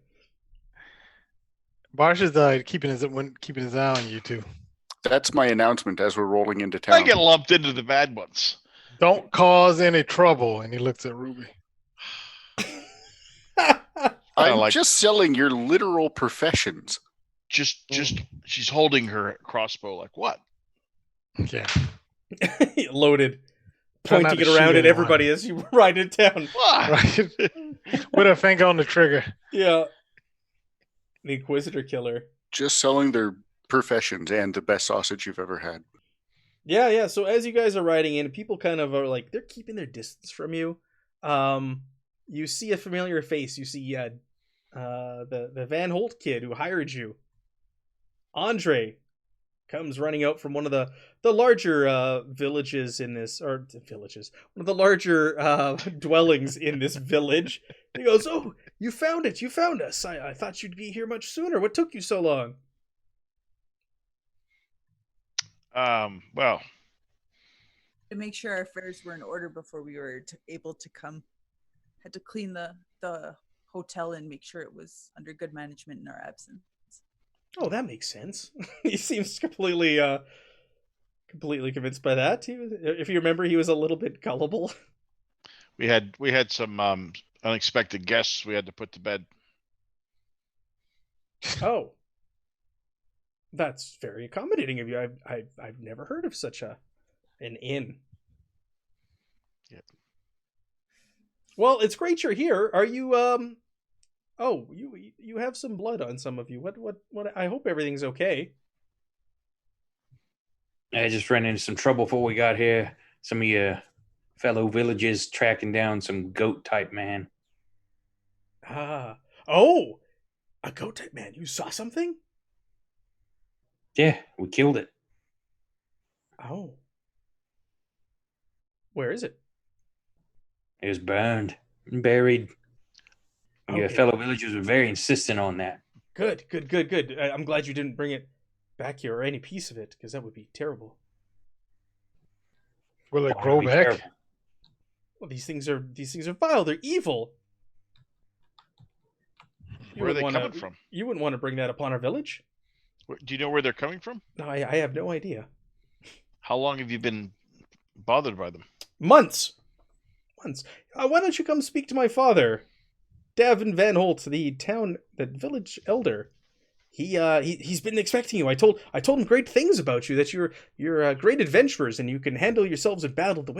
Barsh is keeping his eye on you two. That's my announcement as we're rolling into town. I get lumped into the bad ones. Don't cause any trouble. And he looks at Ruby. I'm just selling your literal professions. Just she's holding her crossbow like what? Yeah. Loaded. Try not Pointing to it around shoot at everybody as you ride it down. What? Right. With a finger on the trigger. Yeah. The Inquisitor Killer. Just selling their professions and the best sausage you've ever had. Yeah. So as you guys are riding in, people kind of are like, they're keeping their distance from you. You see a familiar face. You see the Van Holt kid who hired you. Andre comes running out from one of the larger villages in this, or villages, one of the larger dwellings in this village. He goes, "Oh, you found it! You found us! I thought you'd be here much sooner. What took you so long?" Well, To make sure our affairs were in order before we were able to come, had to clean the hotel and make sure it was under good management in our absence. Oh, that makes sense. He seems completely convinced by that. If you remember, he was a little bit gullible. we had some unexpected guests we had to put to bed. Oh, that's very accommodating of you. I've never heard of such an inn. Yep. Well, it's great you're here. Are you Oh, you have some blood on some of you. What? I hope everything's okay. I just ran into some trouble before we got here. Some of your fellow villagers tracking down some goat type man. Oh, a goat type man. You saw something? Yeah, we killed it. Oh. Where is it? It was burned and buried. Your Okay. fellow villagers were very insistent on that. Good. I'm glad you didn't bring it back here or any piece of it, because that would be terrible. Will it That grow would be back? terrible. Well, these things are vile. They're evil. Where are they coming from? You wouldn't want to bring that upon our village. Do you know where they're coming from? No, I have no idea. How long have you been bothered by them? Months. Why don't you come speak to my father, Davin Van Holt, the village elder? He's been expecting you. I told him great things about you, that you're great adventurers and you can handle yourselves in battle. The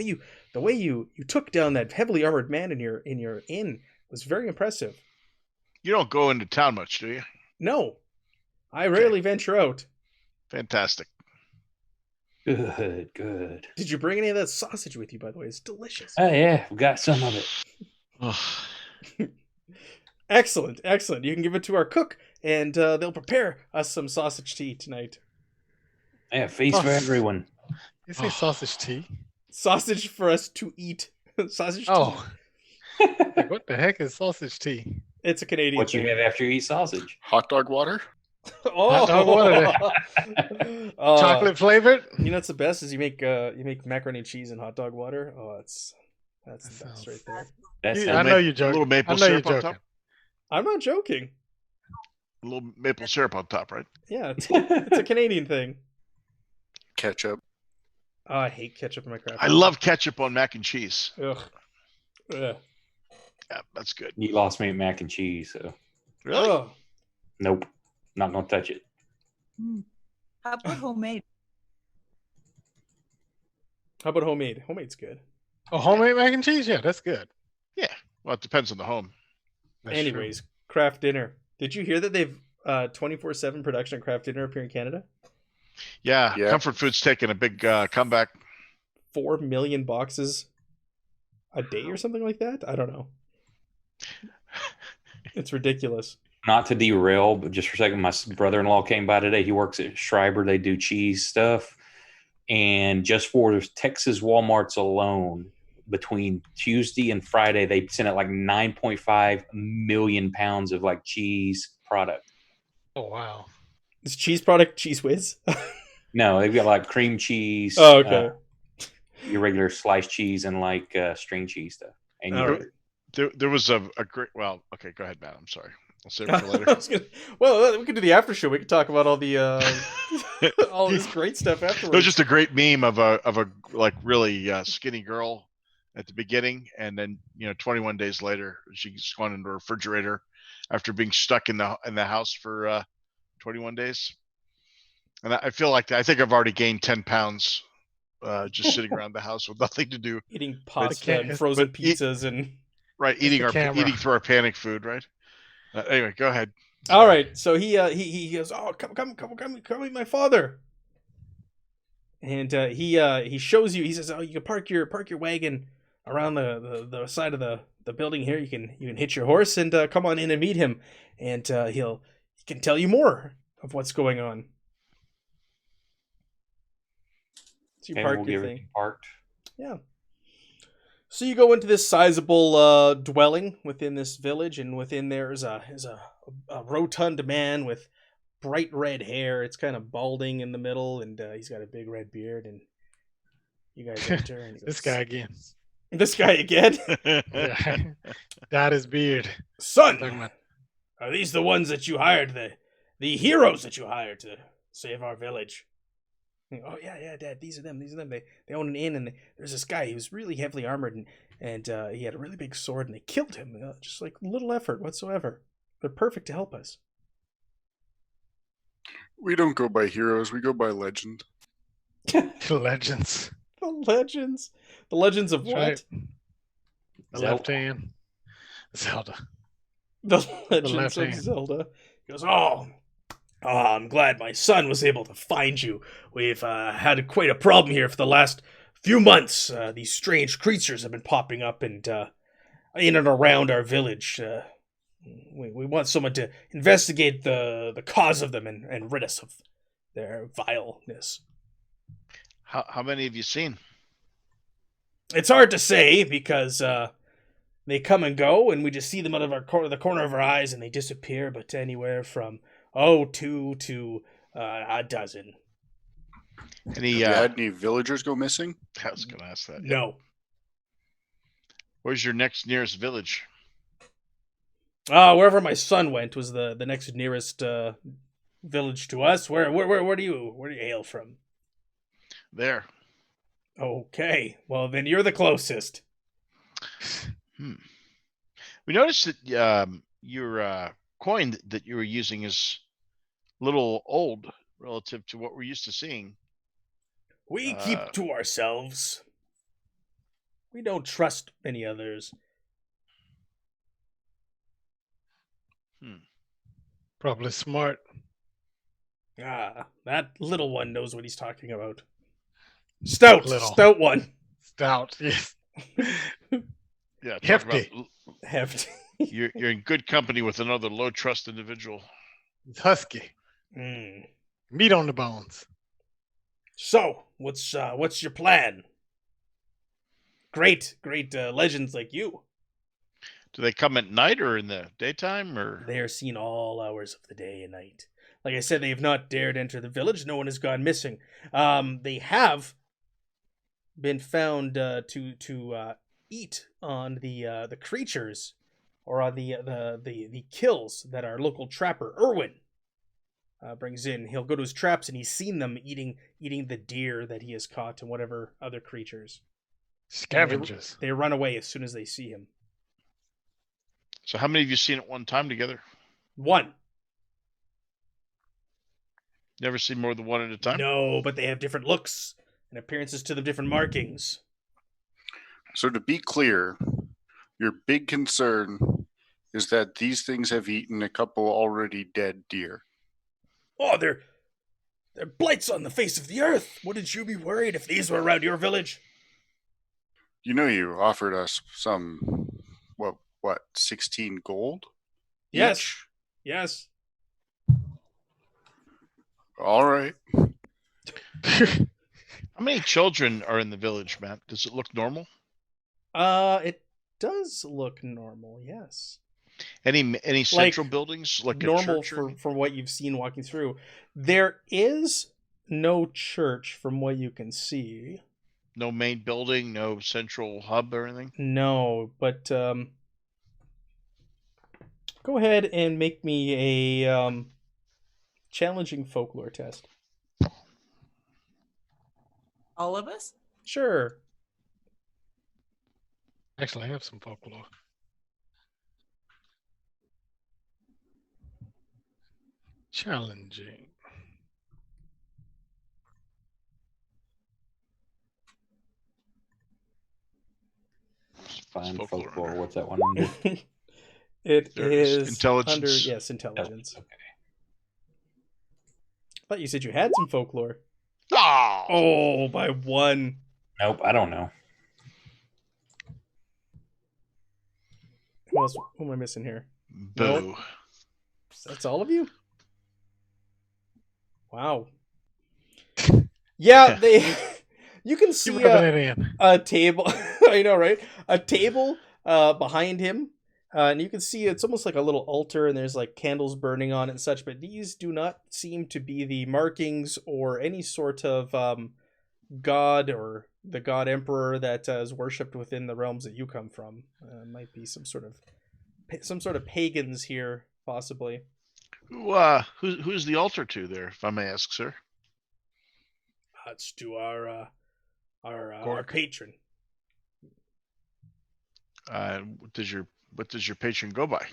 way you took down that heavily armored man in your inn was very impressive. You don't go into town much, do you? No, I rarely venture out. Fantastic. Good, good. Did you bring any of that sausage with you, by the way? It's delicious. Oh yeah, we got some of it. Excellent, excellent. You can give it to our cook, and they'll prepare us some sausage to eat tonight. Yeah, feast for Oh. everyone. You say sausage tea? Sausage for us to eat. Sausage tea. Oh, like what the heck is sausage tea? It's a Canadian What thing. you have after you eat sausage? Hot dog water? Oh, dog water. Uh, Chocolate flavored? You know what's the best is you make macaroni and cheese and hot dog water. Oh, that's the That best sounds- right there. That's I know you're joking. little maple I know you're syrup on joking. top. I'm not joking. A little maple syrup on top, right? Yeah, it's a Canadian thing. Ketchup. Oh, I hate ketchup in my crap. I love ketchup on mac and cheese. Ugh. Ugh. Yeah, that's good. You lost me at mac and cheese, so Really? Ugh. nope, not gonna touch it. How about homemade? How about homemade? Homemade's good. Oh, homemade mac and cheese? Yeah, that's good. Well, it depends on the home. That's Anyways, craft dinner. Did you hear that they've 24/7 production of craft dinner up here in Canada? Yeah, Yeah. comfort food's taking a big comeback. 4 million boxes a day or something like that? I don't know. It's ridiculous. Not to derail, but just for a second, my brother-in-law came by today. He works at Schreiber. They do cheese stuff, and just for Texas Walmarts alone, between Tuesday and Friday, they sent out like 9.5 million pounds of like cheese product. Oh, wow. Is cheese product Cheese Whiz? No, they've got like cream cheese, Oh, okay. your regular sliced cheese, and like string cheese stuff. And All you right. There was a great. Well, okay, go ahead, Matt. I'm sorry. I'll save it for I later. was well, we could do the after show. We could talk about all the all this great stuff It afterwards. was just a great meme of a like really skinny girl at the beginning, and then 21 days later she's gone into a refrigerator after being stuck in the house for 21 days. And I feel like I think I've already gained 10 pounds just sitting around the house with nothing to do. eating pasta can't- and frozen but eat- pizzas and. Right, the camera. eating through our panic food, right? Anyway, go ahead. All right, so he goes, oh come meet my father, and he shows you. He says, oh, you can park your wagon around the side of the building here. You can hitch your horse and come on in and meet him, and he can tell you more of what's going on. So you okay, park we'll your get thing. everything parked. Yeah. So you go into this sizable dwelling within this village, and within there is a rotund man with bright red hair. It's kind of balding in the middle, and he's got a big red beard. And you guys enter. And he goes, This guy again. This guy again. Yeah. Dyed his beard. Son, Talking about- are these the ones that you hired? The heroes that you hired to save our village? Oh yeah, Dad. These are them. They own an inn, and there's this guy who's really heavily armored, and he had a really big sword, and they killed him. Just like little effort whatsoever. They're perfect to help us. We don't go by heroes, we go by legend. Legends. The legends of That's what? right. The Zelda. left hand. Zelda. The legends left of hand. Zelda. He goes, oh, I'm glad my son was able to find you. We've had quite a problem here for the last few months. These strange creatures have been popping up and in and around our village. We want someone to investigate the cause of them and rid us of their vileness. How many have you seen? It's hard to say because they come and go, and we just see them out of the corner of our eyes, and they disappear. But anywhere from 2 to a dozen. Any? Have you had any villagers go missing? I was going to ask that. No. Where's your next nearest village? Wherever my son went was the next nearest village to us. Where do you hail from? There. Okay, well then you're the closest. We noticed that your coin that you were using is a little old relative to what we're used to seeing. We keep to ourselves. We don't trust any others. Probably smart. That little one knows what he's talking about. Stout. Little. Stout one. Stout. Yes. Yeah, talk Hefty. about Hefty. you're in good company with another low trust individual. It's husky. Mm. Meat on the bones. So, what's your plan? Great legends like you. Do they come at night or in the daytime or? They are seen all hours of the day and night. Like I said, they have not dared enter the village. No one has gone missing. They have been found to eat on the creatures, or on the kills that our local trapper Irwin brings in. He'll go to his traps and he's seen them eating the deer that he has caught and whatever other creatures. Scavengers. They run away as soon as they see him. So how many have you seen at one time together? One. Never seen more than one at a time? No, but they have different looks and appearances to them, different markings. So to be clear, your big concern is that these things have eaten a couple already dead deer. Oh, they're blights on the face of the earth. Wouldn't you be worried if these were around your village? You know you offered us some, what, 16 gold? Yes. Each? Yes. All right. How many children are in the village, Matt? Does it look normal? It does look normal, yes. Any central buildings like normal a church? for what you've seen walking through. There is no church from what you can see. No main building, no central hub or anything? No, but go ahead and make me a challenging folklore test. All of us? Sure. Actually, I have some folklore. Challenging. Fine folklore folklore. under? What's that one under? It There is is intelligence. under, yes, intelligence. Okay. I thought you said you had some folklore. Oh! Oh, by one. Nope, I don't know. Who else? Who am I missing here? Boo. That's all of you? Wow. Yeah, they. You can see Keep rubbing it in. a table. I know, right? A table behind him, and you can see it's almost like a little altar, and there's like candles burning on it and such. But these do not seem to be the markings or any sort of god or the god emperor that is worshipped within the realms that you come from. Might be some sort of pagans here, possibly. Who's the altar to there, if I may ask, sir? It's to our Gork. patron. What does your patron go by?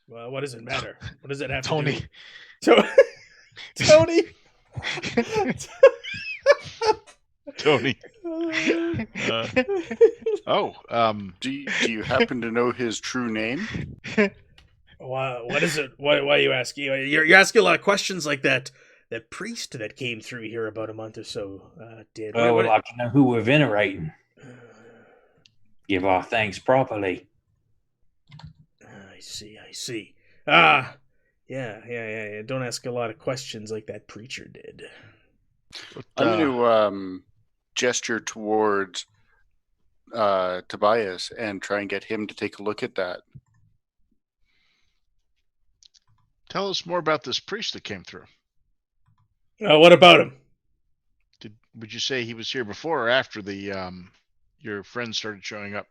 Well, what does it matter? What does it have Tony. to do? Tony. Tony. Do you happen to know his true name? What is it? Why are you asking? You're asking a lot of questions like that. That priest that came through here about a month or so did. I would like to know who we're venerating. Give our thanks properly. I see. Yeah. Don't ask a lot of questions like that preacher did. I'm going to gesture towards Tobias and try and get him to take a look at that. Tell us more about this priest that came through. What about him? Would you say he was here before or after the your friends started showing up?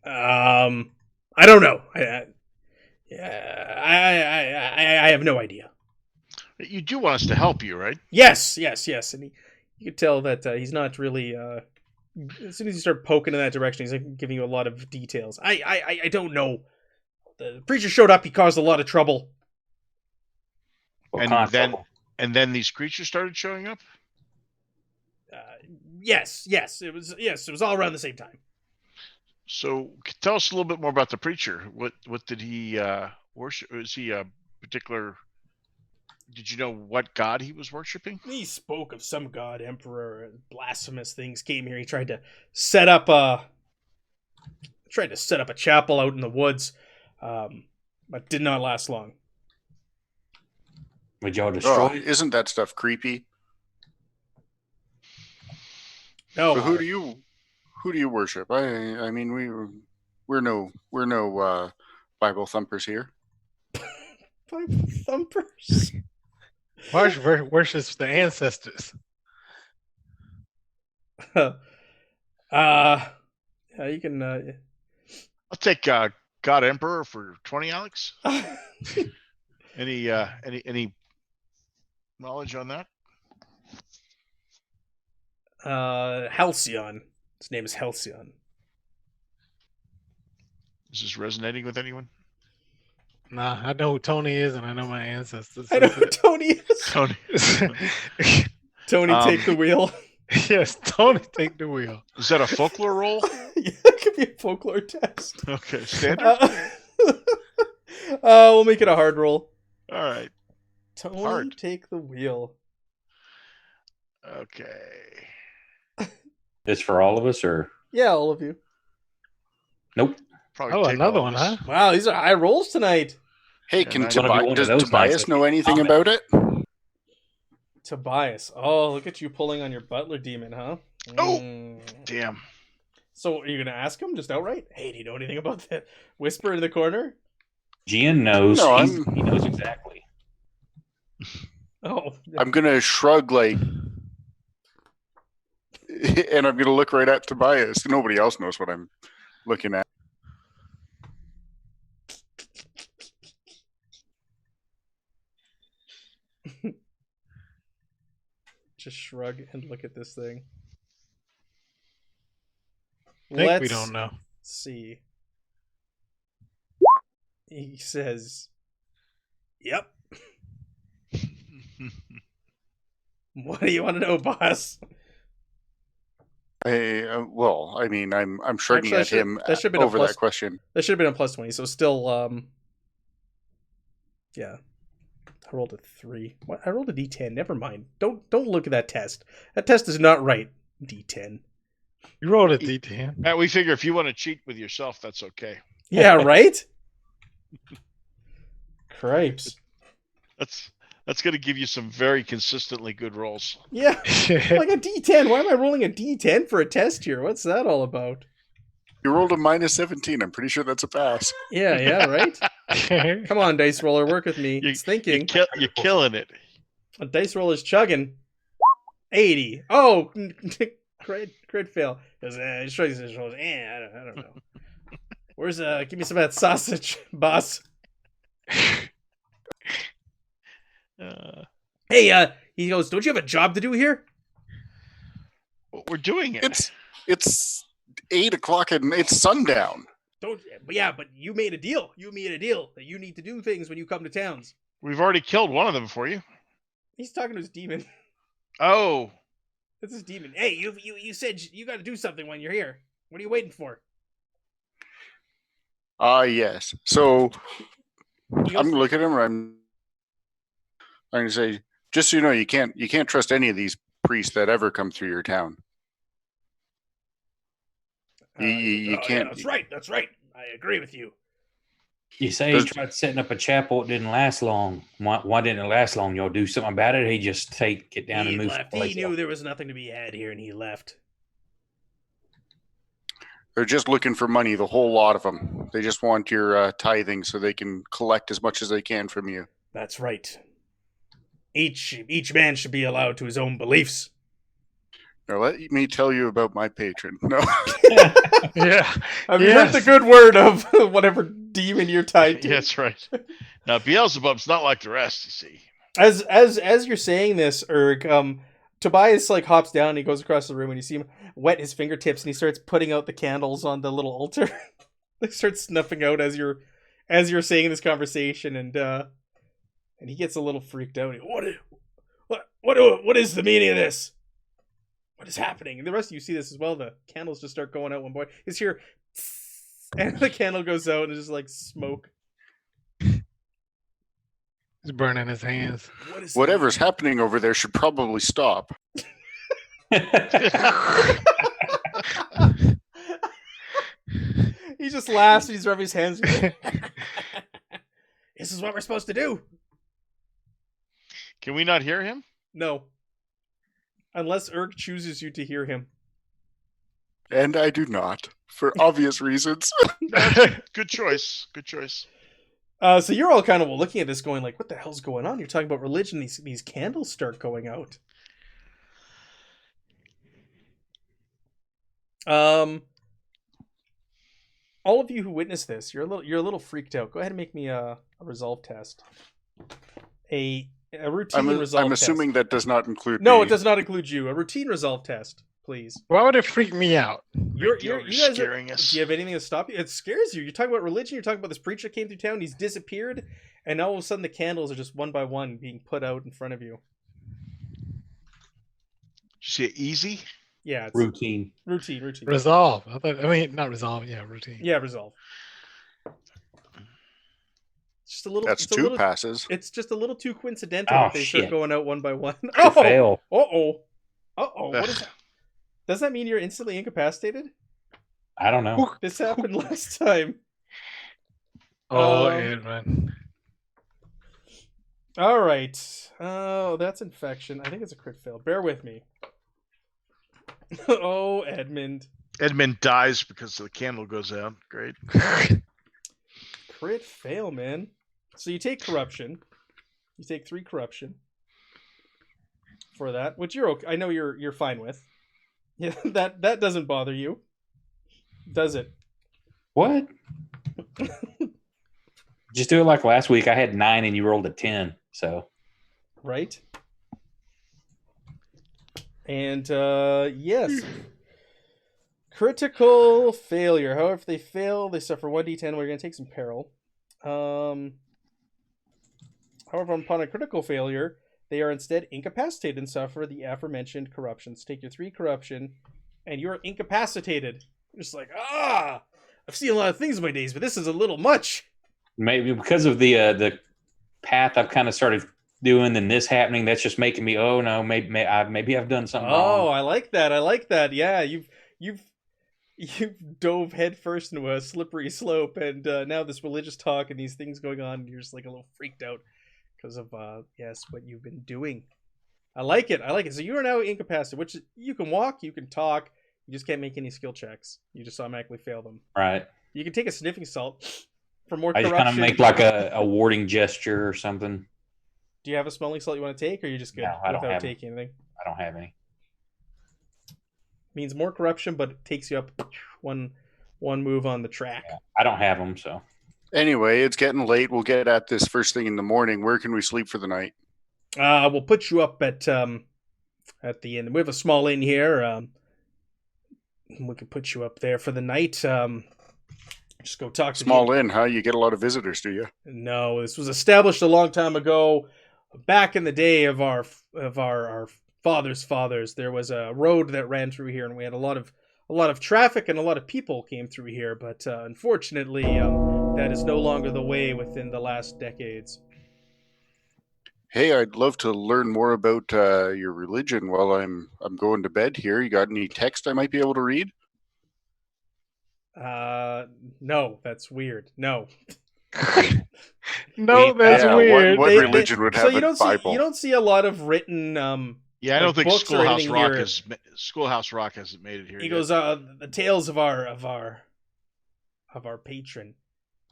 I don't know. I have no idea. You do want us to help you, right? Yes, and you can tell that he's not really. As soon as you start poking in that direction, he's like giving you a lot of details. I don't know. The preacher showed up. He caused a lot of trouble. What kind of then trouble? and then these creatures started showing up. Yes. It was all around the same time. So tell us a little bit more about the preacher. What did he worship? Is he a particular Did you know what god he was worshiping? He spoke of some god emperor and blasphemous things. Came here. He tried to set up a chapel out in the woods, but did not last long. Would y'all destroy it? Isn't that stuff creepy? No, So who do you worship? I mean we're no Bible thumpers here. Bible thumpers. Marsh worships the ancestors. Yeah, you can. I'll take God Emperor for 20, Alex. Any knowledge on that? Halcyon. His name is Halcyon. Is this resonating with anyone? Nah, I know who Tony is, and I know my ancestors. I know who Tony is. Tony. Tony, take the wheel. Yes, Tony, take the wheel. Is that a folklore roll? Yeah, that could be a folklore test. Okay, standard. We'll make it a hard roll. All right. Tony, Hard. take the wheel. Okay. This for all of us, or Yeah, all of you. nope? Probably Oh, take another all of one, us. huh? Wow, these are high rolls tonight. Hey, Yeah, can nice. Gonna be one of Does those Tobias nights, know anything comment. about it? Tobias. Oh, look at you pulling on your butler demon, huh? Oh! Mm. Damn. So are you gonna ask him just outright? Hey, do you know anything about that whisper in the corner? Gian knows. No, He knows exactly. Oh, I'm gonna shrug like, and I'm gonna look right at Tobias. Nobody else knows what I'm looking at. just shrug and look at this thing. I think we Let's don't know. see. He says, "Yep." What do you want to know, boss? Well, I mean, I'm shrugging Actually, at him that should have been a over plus- that question. That should have been a plus 20, so still, yeah. I rolled a 3. What? I rolled a D10. Never mind. Don't look at that test. That test is not right. D10. You rolled a D10. Matt, we figure if you want to cheat with yourself, that's okay. Yeah, right? Cripes. That's going to give you some very consistently good rolls. Yeah, like a D10. Why am I rolling a D10 for a test here? What's that all about? You rolled a minus 17. I'm pretty sure that's a pass. Yeah, right? Come on, dice roller, work with me. It's thinking. You're killing it. A dice roller's chugging. 80. Oh, crit fail. He shrugs his shoulders. I don't know. Where's give me some of that sausage, boss. Hey, he goes, don't you have a job to do here? We're doing it. It's 8 o'clock and it's sundown. But you made a deal. You made a deal that you need to do things when you come to towns. We've already killed one of them for you. He's talking to his demon. Oh, That's his demon. Hey, you said you got to do something when you're here. What are you waiting for? Yes. So He goes, I'm gonna look at him and I'm gonna say, just so you know, you can't trust any of these priests that ever come through your town. You can't. Yeah, that's right. I agree with you. You say he tried setting up a chapel. It didn't last long. Why didn't it last long? Y'all do something about it? Or he just take it down He and move. left. He knew there was nothing to be had here, and he left. They're just looking for money, the whole lot of them. They just want your tithing so they can collect as much as they can from you. That's right. Each man should be allowed to his own beliefs. Now let me tell you about my patron. No. Yeah. Have you heard the good word of whatever demon you're tied to? that's right. Now Beelzebub's not like the rest, you see. As you're saying this, Erg, Tobias like hops down and he goes across the room and you see him wet his fingertips and he starts putting out the candles on the little altar. They start snuffing out as you're saying this conversation and he gets a little freaked out. What is the meaning of this? What is happening? And the rest of you see this as well. The candles just start going out one boy. It's here, and the candle goes out and it's just like smoke. He's burning his hands. What is Whatever's happening over there should probably stop. He just laughs and he's rubbing his hands. This is what we're supposed to do. Can we not hear him? No. Unless Erg chooses you to hear him. And I do not, for obvious reasons. Good choice. Good choice. So you're all kind of looking at this going like, what the hell's going on? You're talking about religion. These candles start going out. All of you who witnessed this, you're a little freaked out. Go ahead and make me a resolve test. A routine resolve I'm test. assuming that does not include No, me. it does not include you. A routine resolve test, please. Why would it freak me out? You guys scaring us. Do you have anything to stop you? It scares you. You're talking about religion. You're talking about this preacher came through town. He's disappeared, and now all of a sudden the candles are just one by one being put out in front of you. Did you say easy? Yeah, it's Routine. routine. Resolve. Not resolve. Yeah, routine. Yeah, resolve. Just a little. That's it's a two little, passes. It's just a little too coincidental Oh, that they start shit. going out one by one. Fail. Uh-oh. What is that? Does that mean you're instantly incapacitated? I don't know. This happened last time. Oh, Um, Edmund. All right. Oh, that's infection. I think it's a crit fail. Bear with me. Oh, Edmund. Edmund dies because the candle goes out. Great. Crit fail, man. So you take corruption. You take 3 corruption for that, which you're okay. I know you're fine with. Yeah, that doesn't bother you, does it? What? Just do it like last week. I had 9 and you rolled a 10. So Right. And yes, critical failure. However, if they fail, they suffer 1d10. We're gonna take some peril. However, upon a critical failure, they are instead incapacitated and suffer the aforementioned corruptions. Take your 3 corruption, and you're incapacitated. You're just like, I've seen a lot of things in my days, but this is a little much. maybe because of the path I've kind of started doing and this happening, that's just making me, oh no, maybe I've done something Oh, wrong. I like that. I like that. Yeah, you've dove headfirst into a slippery slope, and now this religious talk and these things going on, and you're just like a little freaked out because of yes, what you've been doing. I like it. So you are now incapacitated, which you can walk, you can talk, you just can't make any skill checks. You just automatically fail them. Right. You can take a sniffing salt for more I just corruption. kind of make like a warding gesture or something. Do you have a smelling salt you want to take, or are you just good No, I don't without have taking anything? I don't have any. Means more corruption, but it takes you up one move on the track. Yeah, I don't have them, so Anyway, it's getting late. We'll get at this first thing in the morning. Where can we sleep for the night? We'll put you up at the inn. We have a small inn here. We can put you up there for the night. Just go talk to Small inn, huh? You get a lot of visitors, do you? No, this was established a long time ago, back in the day of our fathers' fathers. There was a road that ran through here, and we had a lot of traffic and a lot of people came through here. But unfortunately, that is no longer the way within the last decades. Hey, I'd love to learn more about your religion while I'm going to bed here. You got any text I might be able to read? No, that's weird. No. No, that's Yeah, weird. what religion would have you a don't Bible? you don't see a lot of written Yeah, I don't think books or Schoolhouse anything Rock here. Schoolhouse Rock hasn't made it here. He yet. goes, the tales of our patron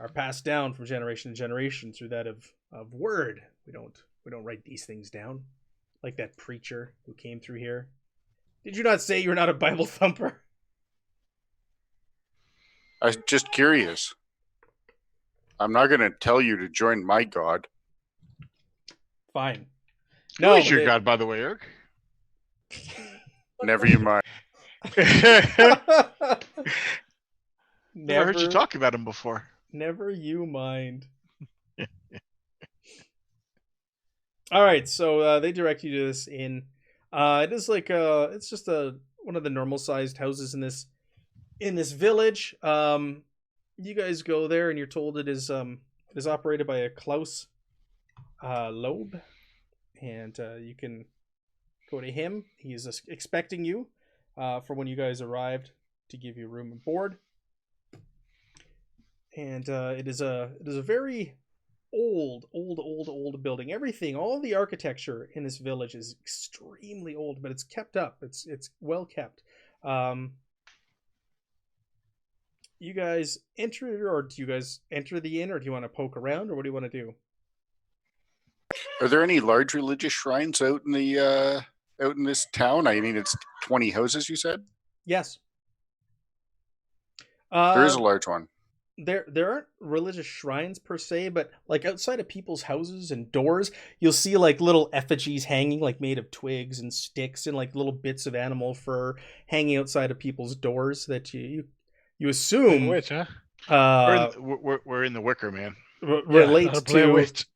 are passed down from generation to generation through that of word. We don't write these things down, like that preacher who came through here. Did you not say you're not a Bible thumper? I'm just curious. I'm not going to tell you to join my god. Fine. Who is your god, by the way, Eric? Never you mind. Never heard you talk about him before. Never you mind. All right, so they direct you to this inn. It is like it's just one of the normal sized houses in this village. You guys go there, and you're told it is operated by a Klaus. Loeb, and you can go to him. He's expecting you for when you guys arrived to give you room and board. And it is a very old building. Everything, all the architecture in this village is extremely old, but it's kept up. It's well kept. You guys enter, or do you guys enter the inn, or do you want to poke around, or what do you want to do? Are there any large religious shrines out in the out in this town? I mean, it's 20 houses, you said? Yes. There is a large one. There aren't religious shrines per se, but like outside of people's houses and doors, you'll see like little effigies hanging, like made of twigs and sticks, and like little bits of animal fur hanging outside of people's doors that you assume Which, huh? We're in the Wicker Man. Relate to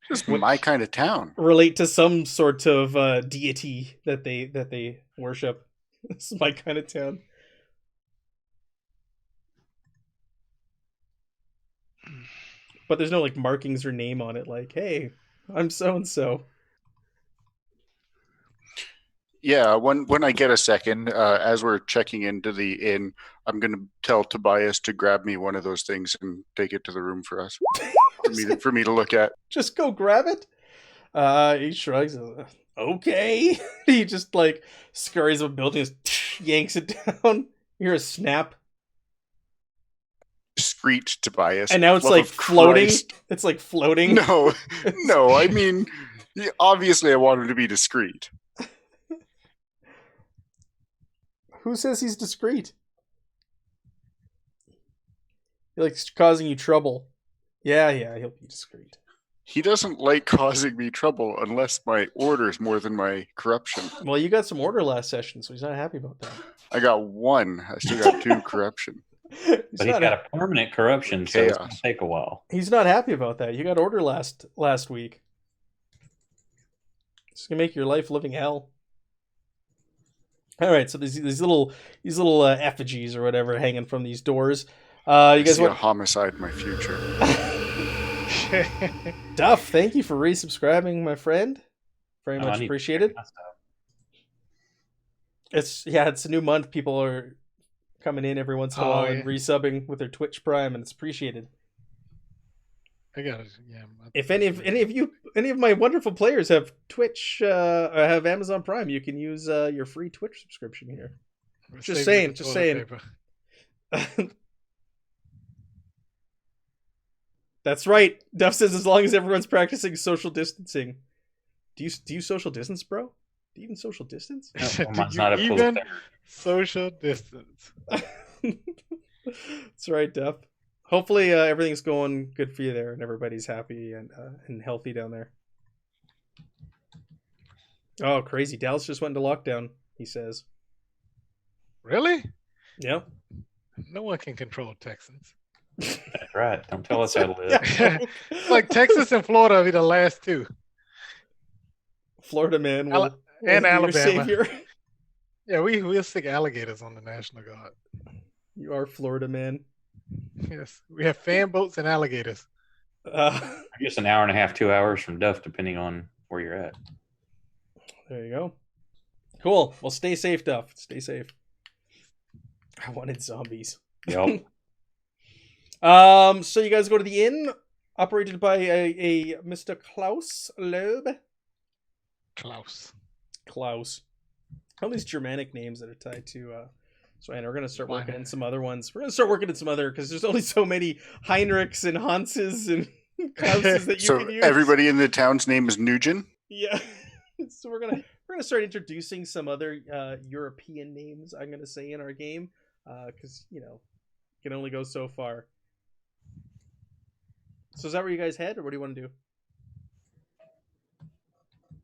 This is my kind of town. relate to some sort of deity that they worship. This is my kind of town. But there's no like markings or name on it, like, hey, I'm so and so. Yeah, when I get a second, as we're checking into the inn, I'm gonna tell Tobias to grab me one of those things and take it to the room for us, for me to look at. Just go grab it. He shrugs. Okay. He just like scurries up a building, just yanks it down. You hear a snap, Discreet Tobias. and now it's Love like of floating. Christ. It's like floating. No, no. I mean, obviously, I want him to be discreet. Who says he's discreet? He likes causing you trouble. Yeah, he'll be discreet. He doesn't like causing me trouble unless my order's more than my corruption. Well, you got some order last session, so he's not happy about that. I got one. I still got 2 corruption. But he's got a permanent corruption, so it's going to take a while. He's not happy about that. You got order last week. It's gonna make your life living hell. All right, so these little effigies or whatever hanging from these doors. You guys see want a homicide in my future. Duff? Thank you for resubscribing, my friend. Very much appreciated. It's a new month. People are coming in every once in a while and resubbing with their Twitch Prime, and it's appreciated. I got it. Yeah. If any of my wonderful players have Twitch, or have Amazon Prime, you can use your free Twitch subscription here. Just saying. That's right. Duff says as long as everyone's practicing social distancing. Do you social distance, bro? Do you even social distance? No, mine's not a full thing. Social distance. That's right, Duff. Hopefully everything's going good for you there, and everybody's happy and healthy down there. Oh, crazy! Dallas just went into lockdown. He says. Really? Yeah. No one can control Texans. That's right. Don't tell us how to live. Like Texas and Florida will be the last 2. Florida man and Alabama. Savior. Yeah, we'll stick alligators on the National Guard. You are Florida man. Yes, we have fan boats and alligators. I guess an hour and a half, 2 hours from Duff, depending on where you're at. There you go. Cool. Well, stay safe, Duff. Stay safe. I wanted zombies. Yep. So you guys go to the inn, operated by a Mr. Klaus Loeb. Klaus. All these Germanic names that are tied to Zweihander. We're gonna start working in some other ones. We're gonna start working in some other, because there's only so many Heinrichs and Hanses and Klauses that you can use. So everybody in the town's name is Nugent? Yeah. So we're gonna start introducing some other European names, I'm gonna say, in our game, because you can only go so far. So is that where you guys head, or what do you want to do?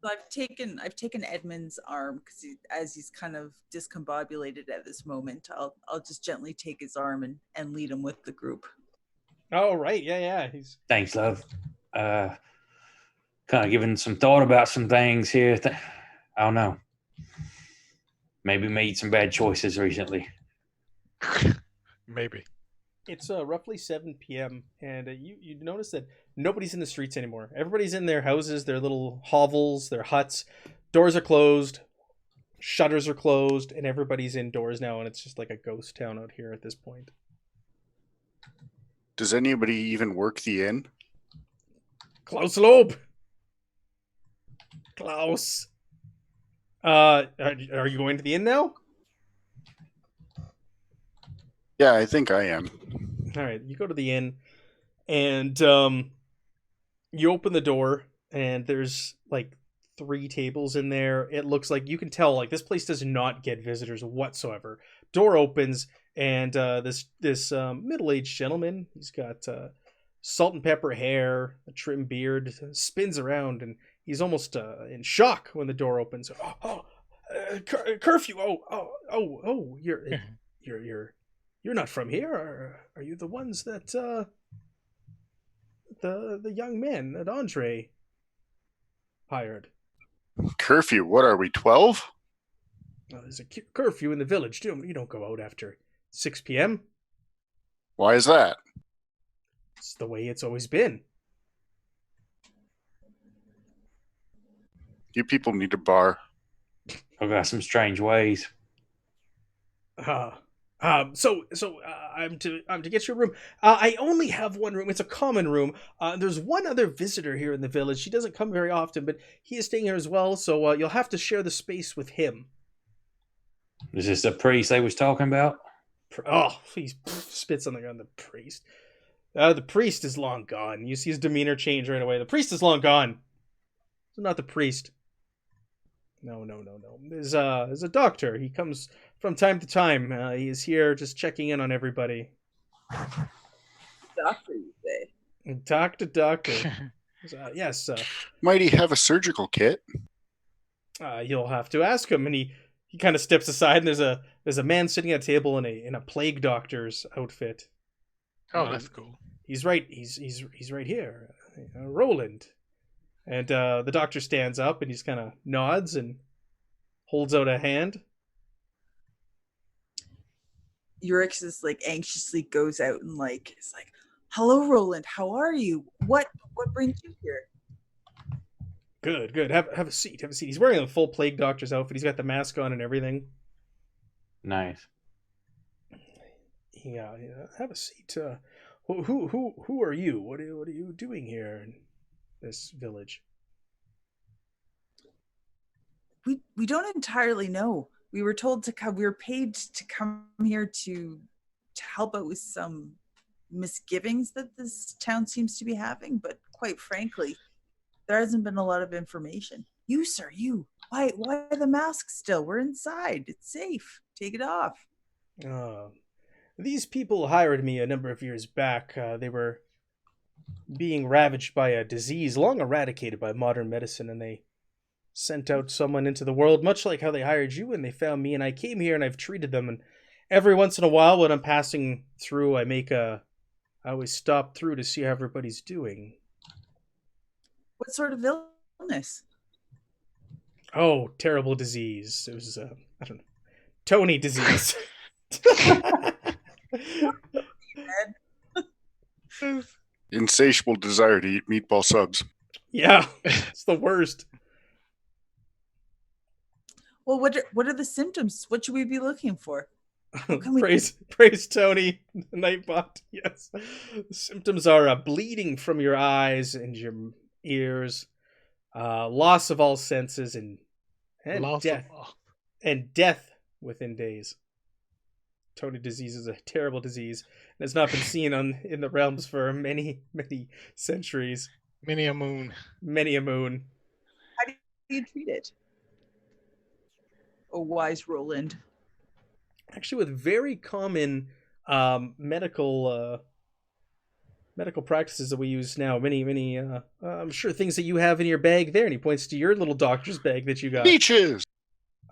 So I've taken Edmund's arm because as he's kind of discombobulated at this moment, I'll just gently take his arm and lead him with the group. Oh right, yeah. Thanks, love. Kind of giving some thought about some things here. I don't know. Maybe made some bad choices recently. Maybe. It's roughly 7 p.m. and you notice that nobody's in the streets anymore. Everybody's in their houses, their little hovels, their huts. Doors are closed, shutters are closed, and everybody's indoors now. And it's just like a ghost town out here at this point. Does anybody even work the inn? Klaus Loeb. Klaus. Are you going to the inn now? Yeah, I think I am. All right, you go to the inn, and you open the door, and there's like 3 tables in there. It looks like you can tell like this place does not get visitors whatsoever. Door opens, and this middle-aged gentleman, he's got salt and pepper hair, a trim beard, spins around, and he's almost in shock when the door opens. Curfew! You're not from here. Are you the ones that the young men that Andre hired? Curfew? What are we, 12? There's a curfew in the village. You don't go out after 6 p.m. Why is that? It's the way it's always been. You people need a bar. I've got some strange ways. I'm to get you a room. I only have one room. It's a common room. There's one other visitor here in the village. She doesn't come very often, but he is staying here as well. So you'll have to share the space with him. Is this the priest they was talking about? Oh, he spits on the ground. The priest. The priest is long gone. You see his demeanor change right away. The priest is long gone. So not the priest. No. There's a doctor. He comes from time to time. He is here just checking in on everybody. Doctor, you say? Doctor. Yes. Might he have a surgical kit? You'll have to ask him. And he kind of steps aside, and there's a man sitting at a table in a plague doctor's outfit. Oh, that's cool. He's right. He's right here, Roland. And the doctor stands up and he just kind of nods and holds out a hand. Urix is like anxiously goes out and like is like, "Hello, Roland. How are you? What brings you here?" Good. Have a seat. He's wearing a full plague doctor's outfit. He's got the mask on and everything. Nice. Yeah. Have a seat. Who are you? What are you doing here in this village? We don't entirely know. We were told to come. We were paid to come here to help out with some misgivings that this town seems to be having. But quite frankly, there hasn't been a lot of information. You, sir, you. Why the mask still? We're inside. It's safe. Take it off. These people hired me a number of years back. They were being ravaged by a disease long eradicated by modern medicine, and they sent out someone into the world, much like how they hired you, and they found me, and I came here and I've treated them. And every once in a while when I'm passing through, I always stop through to see how everybody's doing. What sort of illness? Oh, terrible disease. It was, I don't know, Tony disease. Insatiable desire to eat meatball subs. Yeah, it's the worst. Well, what are the symptoms? What should we be looking for? Praise Tony, the Nightbot. Yes. The symptoms are bleeding from your eyes and your ears, loss of all senses, and death. And death within days. Tony disease is a terrible disease, and has not been seen in the realms for many, many centuries. Many a moon. How do you treat it? Oh, wise Roland. Actually, with very common medical practices that we use now. Many I'm sure things that you have in your bag there, and he points to your little doctor's bag that you got. Peaches.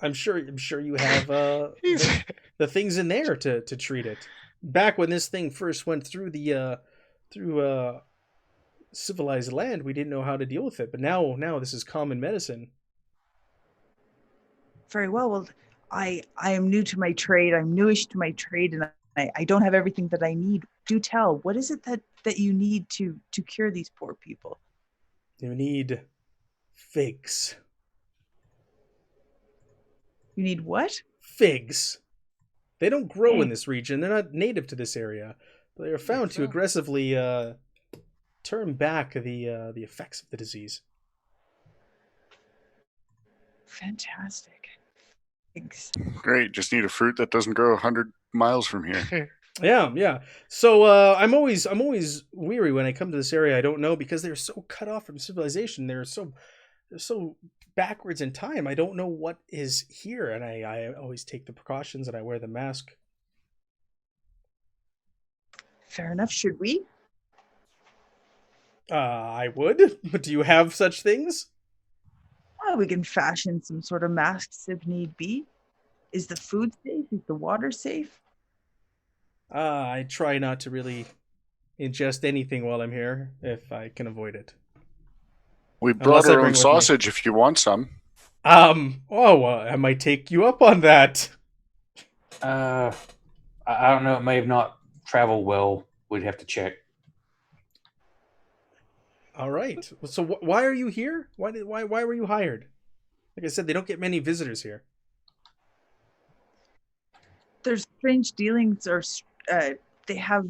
I'm sure you have the things in there to treat it. Back when this thing first went through civilized land, we didn't know how to deal with it, but now this is common medicine. Very well. Well, I am new to my trade. I'm newish to my trade, and I don't have everything that I need. Do tell, what is it that you need to cure these poor people? You need figs. You need what? Figs. They don't grow in Hey. this region. They're not native to this area. But they are found to aggressively turn back the effects of the disease. Fantastic. Thanks. Great. Just need a fruit that doesn't grow 100 miles from here. Yeah. So I'm always weary when I come to this area. I don't know, because they're so cut off from civilization. They're so backwards in time. I don't know what is here, and I always take the precautions and I wear the mask. Fair enough. Should we? I would. But do you have such things? Well, we can fashion some sort of masks if need be. Is the food safe? Is the water safe? I try not to really ingest anything while I'm here, if I can avoid it. We brought Unless I our bring own with me. sausage if you want some. I might take you up on that. I don't know. It may have not traveled well. We'd have to check. All right. So why are you here? Why were you hired? Like I said, they don't get many visitors here. There's strange dealings, or they have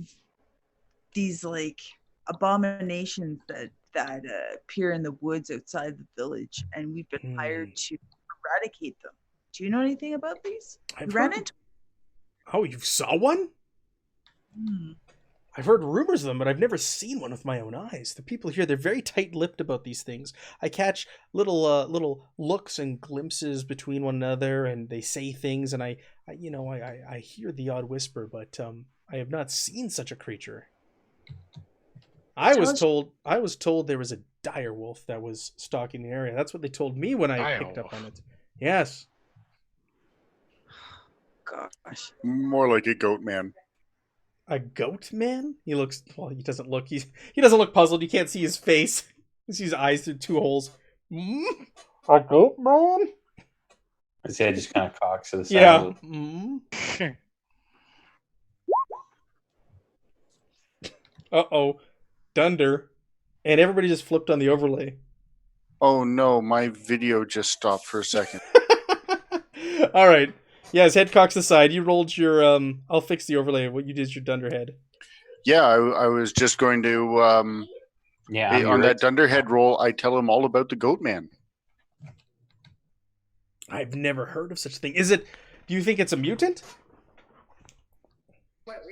these like abominations that appear in the woods outside the village, and we've been hired to eradicate them. Do you know anything about these? You ran into? Oh, you saw one? I've heard rumors of them, but I've never seen one with my own eyes. The people here, they're very tight-lipped about these things. I catch little looks and glimpses between one another, and they say things, and I hear the odd whisper, but I have not seen such a creature. I was told there was a dire wolf that was stalking the area. That's what they told me when I picked up on it. Yes. Gosh. More like a goat man. A goat man? He doesn't look puzzled. You can't see his face. You see his eyes through two holes. A goat man? His head just kind of cocks to the side. Yeah. Uh-oh. Dunder. And everybody just flipped on the overlay. Oh no, my video just stopped for a second. All right. Yeah, his head cocks aside. You rolled your I'll fix the overlay of what you did your dunderhead. Yeah, I was just going to on that dunderhead roll, I tell him all about the goat man. I've never heard of such a thing. Do you think it's a mutant?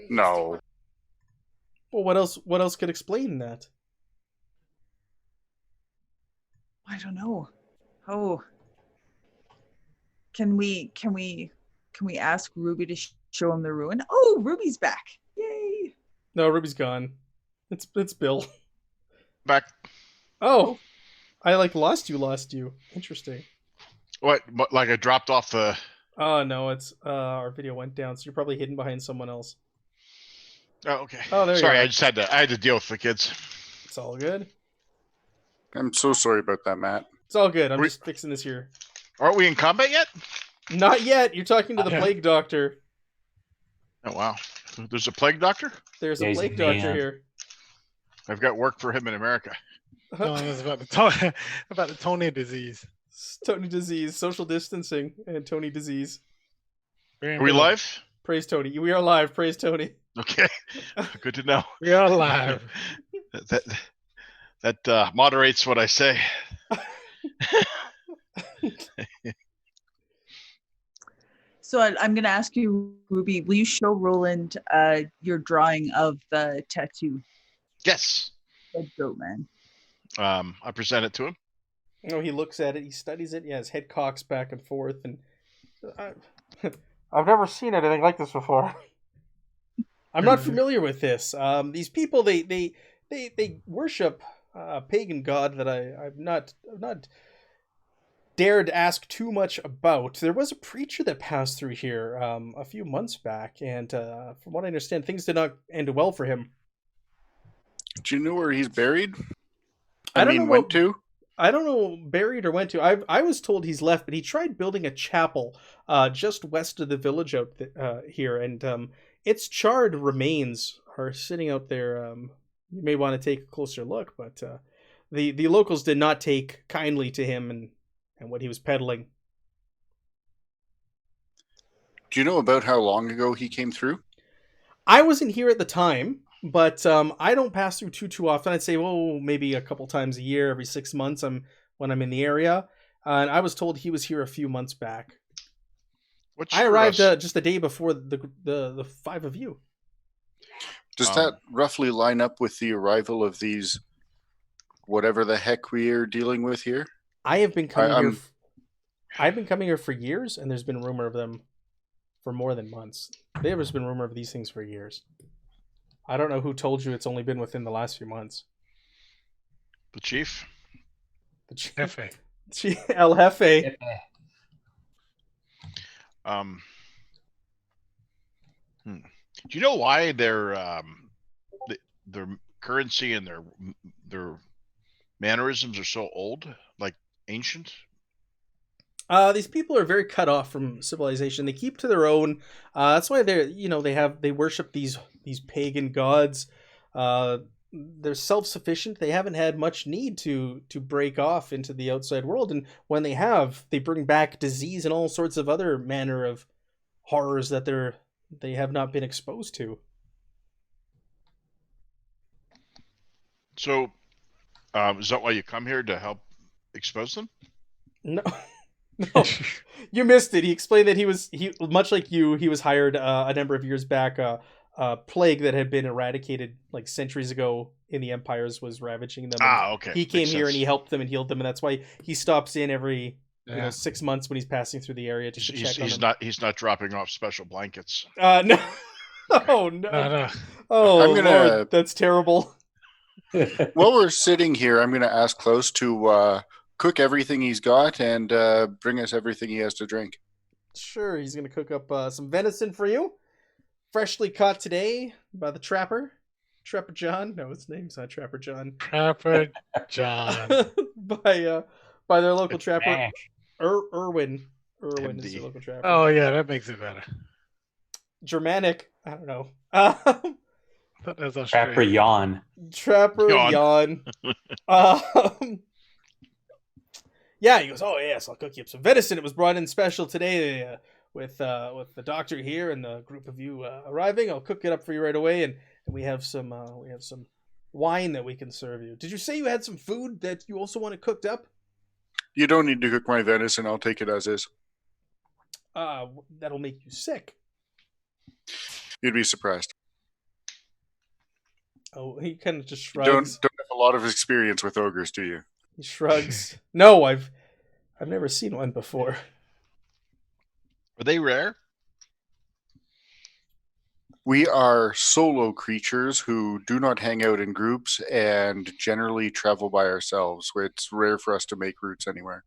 No. Well, what else could explain that? I don't know. Oh. Can we ask Ruby to show him the ruin? Oh, Ruby's back. Yay. No, Ruby's gone. It's Bill. Back. Oh. I lost you. Interesting. What? Like I dropped off the... Oh, no, it's our video went down, so you're probably hidden behind someone else. Oh, okay. Oh, there you Sorry, are. I had to deal with the kids. It's all good. I'm so sorry about that, Matt. It's all good. I'm just fixing this here. Aren't we in combat yet? Not yet. You're talking to the plague doctor. Oh, wow. There's a plague doctor? There's a plague doctor here. I've got work for him in America. No, it was about the Tony disease. Tony disease, social distancing, and Tony disease. Are we live? Praise Tony. We are live. Praise Tony. Okay. Good to know. We are live. That moderates what I say. So I'm going to ask you, Ruby, will you show Roland your drawing of the tattoo? Yes. Dead goat man. I present it to him. He looks at it. He studies it. Yeah, his head cocks back and forth. And I've never seen anything like this before. I'm not familiar with this. These people, they worship a pagan god that I've not dared ask too much about. There was a preacher that passed through here a few months back, and from what I understand, things did not end well for him. Do you know where he's buried? I don't know, buried or went to. I was told he's left, but he tried building a chapel just west of the village out here, and its charred remains are sitting out there. You may want to take a closer look, but the locals did not take kindly to him and what he was peddling. Do you know about how long ago he came through? I wasn't here at the time, but I don't pass through too often. I'd say, well, maybe a couple times a year, every 6 months. When I'm in the area, and I was told he was here a few months back. I arrived just the day before the five of you. Does that roughly line up with the arrival of these, whatever the heck we are dealing with here? I have been coming here. I've been coming here for years, and there's been rumor of them for more than months. There's been rumor of these things for years. I don't know who told you it's only been within the last few months. The chief? The chief. Jefe. El Jefe. Do you know why their currency and their mannerisms are so old, like ancient? These people are very cut off from civilization. They keep to their own. That's why they worship these pagan gods. They're self-sufficient. They haven't had much need to break off into the outside world, and when they have, they bring back disease and all sorts of other manner of horrors that they have not been exposed to. So, is that why you come here, to help expose them? No. No, you missed it. He explained that he much like you, he was hired a number of years back. A plague that had been eradicated like centuries ago in the empires was ravaging them. Okay. He came here and he helped them and healed them, and that's why he stops in every 6 months when he's passing through the area to check on them. He's not dropping off special blankets. No. Oh no. No. Oh, I'm gonna. Lord, that's terrible. While we're sitting here, I'm going to ask Klaus to cook everything he's got and bring us everything he has to drink. Sure, he's going to cook up some venison for you. Freshly caught today by the Trapper. Trapper John? No, his name's not Trapper John. Trapper John. by their local trapper. Irwin. Irwin is the local trapper. Oh, yeah, that makes it better. Germanic. I don't know. That's Trapper Yawn. Trapper Yawn. Yeah, he goes, oh, yes, I'll cook you up some venison. It was brought in special today with the doctor here and the group of you arriving. I'll cook it up for you right away, and we have some wine that we can serve you. Did you say you had some food that you also want it cooked up? You don't need to cook my venison. I'll take it as is. That'll make you sick. You'd be surprised. Oh, he kind of just shrugs. You don't have a lot of experience with ogres, do you? He shrugs. No, I've never seen one before. Are they rare? We are solo creatures who do not hang out in groups and generally travel by ourselves. It's rare for us to make routes anywhere.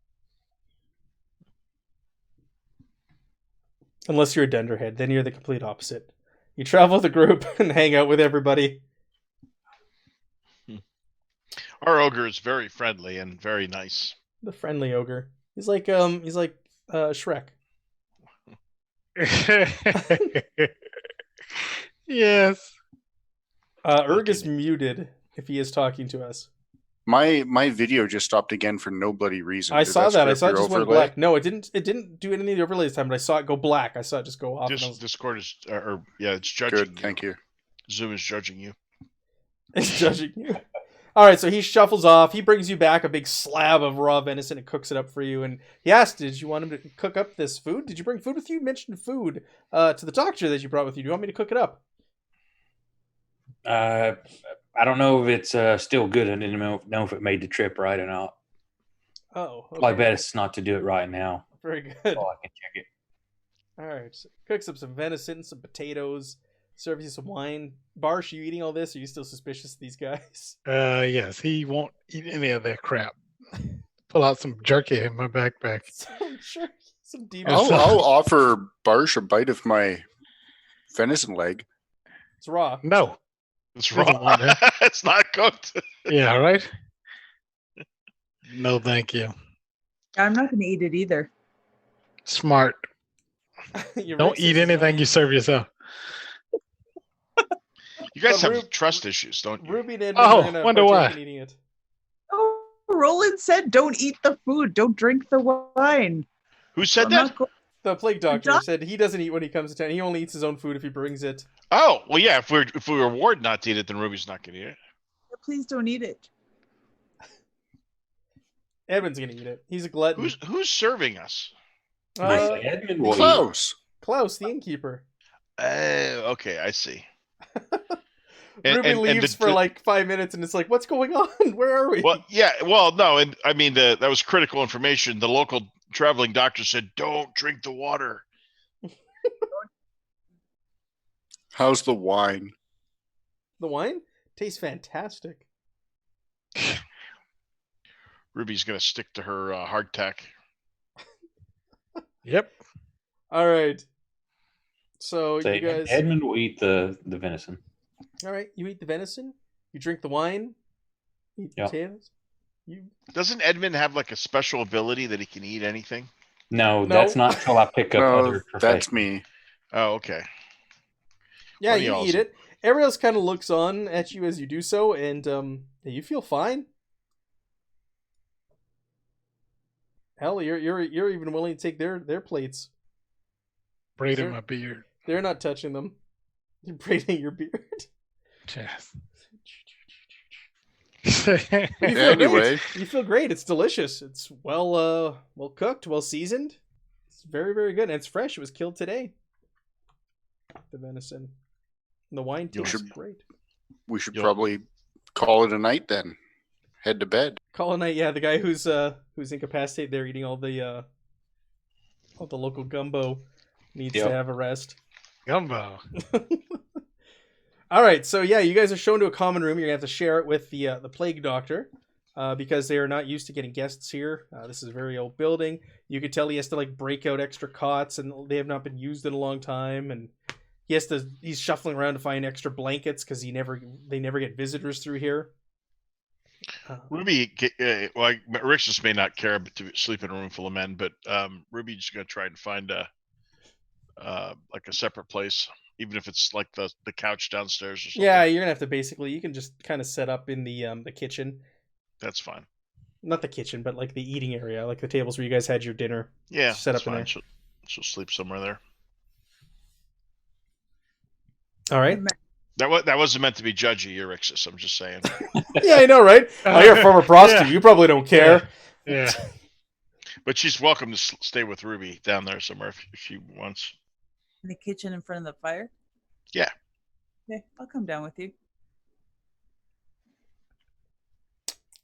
Unless you're a Dunderhead, then you're the complete opposite. You travel with a group and hang out with everybody. Our ogre is very friendly and very nice. The friendly ogre. He's like Shrek. Yes. Erg is muted if he is talking to us. My video just stopped again for no bloody reason. I saw that. I saw it just went black. No, it didn't. It didn't do any of the overlays this time, but I saw it go black. I saw it just go off. Discord is, it's judging. Good, thank you. Zoom is judging you. It's judging you. All right, so he shuffles off. He brings you back a big slab of raw venison and cooks it up for you. And he asked, did you want him to cook up this food? Did you bring food with you? You mentioned food to the doctor that you brought with you. Do you want me to cook it up? I don't know if it's still good. I didn't know if it made the trip right or not. Oh, okay. Well, I bet it's not to do it right now. Very good. Oh, I can check it. All right, so cooks up some venison, some potatoes, serves you some wine. Barsh, are you eating all this? Or are you still suspicious of these guys? Yes, he won't eat any of that crap. Pull out some jerky in my backpack. Some demon. I'll offer Barsh a bite of my venison leg. It's raw. No. It's raw. It's not cooked. Yeah, right? No, thank you. I'm not going to eat it either. Smart. Don't eat anything you serve yourself. You guys But have trust issues, don't you? Ruby and Edmund Oh, are gonna wonder partake why. in eating it. Oh, Roland said, "Don't eat the food. Don't drink the wine." Who So said I'm that? not go- The plague doctor doc- said he doesn't eat when he comes to town. He only eats his own food if he brings it. Oh, well, yeah. If we were warned not to eat it, then Ruby's not going to eat it. Please don't eat it. Edmund's gonna eat it. He's a glutton. Who's serving us? Edmund will eat. Close. Klaus, the innkeeper. Okay, I see. And- Ruby and leaves the- for like 5 minutes, and it's like, "What's going on? Where are we?" Well, yeah. Well, no, and I mean that was critical information. The local traveling doctor said, "Don't drink the water." How's the wine? The wine tastes fantastic. Ruby's going to stick to her hardtack. Yep. All right. So So you guys, Edmund will eat the venison. all right. You eat the venison. You drink the wine. Eat the Yep. potatoes. You Doesn't Edmund have like a special ability that he can eat anything? No, No. that's not till I pick up No, other that's professions. me. Oh, okay. yeah, Pretty you eat awesome. it. Everyone else kind of looks on at you as you do so, and you feel fine. Hell, you're even willing to take their plates. Braiding Sure. my beard. They're not touching them. You're braiding your beard. Yes. You feel Anyway. great. You feel great. It's delicious. It's well cooked, well seasoned. It's very, very good. And it's fresh. It was killed today. The venison. And the wine tastes should- great. We should Yep. probably call it a night then. Head to bed. Call a night, yeah, the guy who's incapacitated there eating all the local gumbo needs Yep. to have a rest. Gumbo. All right, so yeah, you guys are shown to a common room. You're gonna have to share it with the plague doctor, because they are not used to getting guests here. This is a very old building. You could tell he has to like break out extra cots, and they have not been used in a long time. And he's shuffling around to find extra blankets because they never get visitors through here. Ruby, well, Rick just may not care to sleep in a room full of men, but Ruby's just going to try and find like a separate place, even if it's like the couch downstairs or something. Yeah, you're gonna have to you can just kind of set up in the kitchen. That's fine. Not the kitchen, but like the eating area, like the tables where you guys had your dinner. Yeah, Set that's up in fine. there. She'll sleep somewhere there. All right. That wasn't meant to be judgy, Erixus. I'm just saying. Yeah, I know, right? Oh, you're a former prostitute. You probably don't care. Yeah. But she's welcome to stay with Ruby down there somewhere if she wants. In the kitchen in front of the fire? Yeah. Okay, I'll come down with you.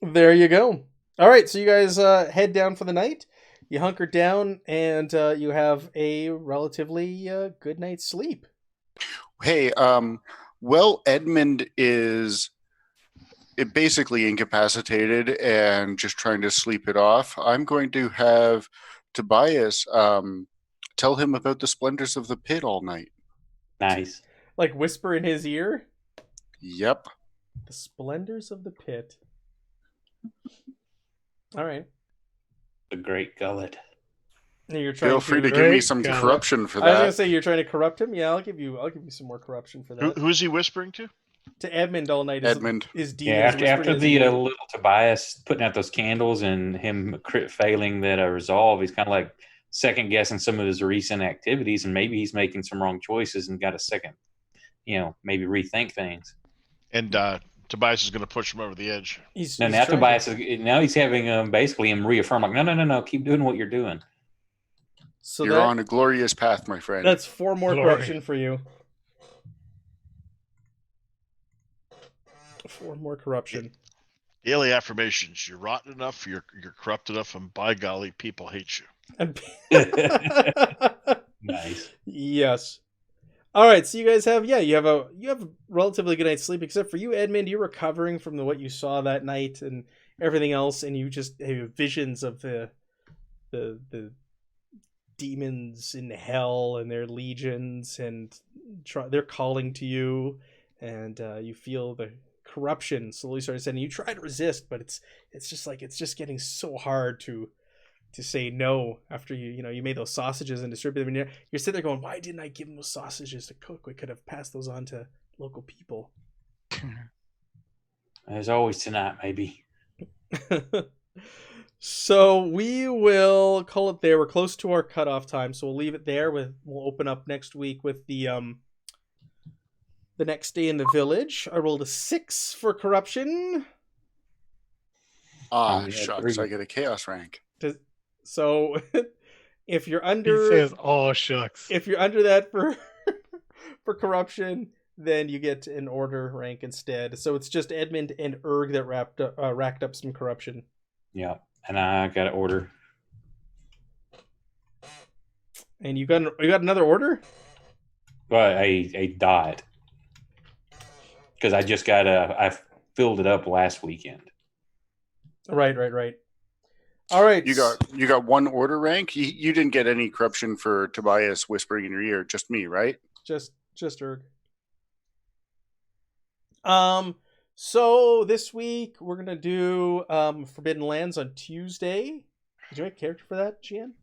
There you go. All right, so you guys head down for the night. You hunker down, and you have a relatively good night's sleep. Hey, Edmund is basically incapacitated and just trying to sleep it off. I'm going to have Tobias tell him about the splendors of the pit all night. Nice. Like whisper in his ear. Yep. The splendors of the pit. All right. The great gullet. And you're trying Feel free to to give me Great some God. corruption for I was gonna that. say you're trying to corrupt him. Yeah, I'll give you some more corruption for that. Who's he whispering to? To Edmund all night. Edmund. Is Yeah, demon is whispering after in his the ear. little Tobias putting out those candles and him failing that resolve, he's kind of like second guessing some of his recent activities, and maybe he's making some wrong choices and got a second, maybe rethink things. And Tobias is going to push him over the edge. He's Now trying to- Tobias he's having basically him reaffirm like, no, keep doing what you're doing. So You're on a glorious path, my friend. that's 4 more Glory. corruption for you. 4 more corruption. Daily affirmations. You're rotten enough. You're corrupt enough, and by golly, people hate you. Nice. Yes. All right, so you guys have you have a relatively good night's sleep, except for you, Edmund. You're recovering from what you saw that night and everything else, and you just have visions of the demons in hell and their legions, and they're calling to you, and you feel the corruption slowly start ascending. You try to resist, but it's just getting so hard to say no after you made those sausages and distributed them. And you're sitting there going, why didn't I give them those sausages to cook? We could have passed those on to local people. As always tonight, maybe. So we will call it there. We're close to our cutoff time, so we'll leave it there. We'll open up next week with the next day in the village. I rolled a 6 for corruption. Yeah, Shucks, 3. I get a chaos rank. So if you're He under says, "Oh shucks." if you're under that for for corruption, then you get an order rank instead. So it's just Edmund and Erg that racked up some corruption. Yeah, and I got an order. And you got another order? Well, a dot. Because I just I filled it up last weekend. Right. All right. You got one order rank. You didn't get any corruption for Tobias whispering in your ear. Just me, right? Just Erg. So this week we're gonna do Forbidden Lands on Tuesday. Did you make a character for that, Gian?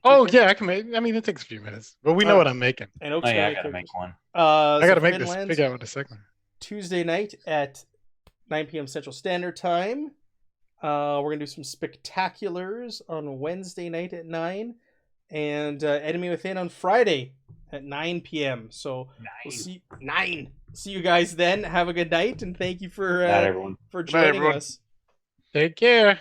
Oh yeah, I can make. I mean, it takes a few minutes, but we know what I'm making. And Oak's Oh yeah, I gotta gotta make one. I so gotta make Forbidden this. Lands, Figure out what the segment. Tuesday night at 9 p.m. Central Standard Time. We're gonna do some spectaculars on Wednesday night at 9, and Enemy Within on Friday at 9 p.m. So we'll see 9. See you guys then. Have a good night, and thank you for Not everyone. for Good night, joining everyone. us. Take care.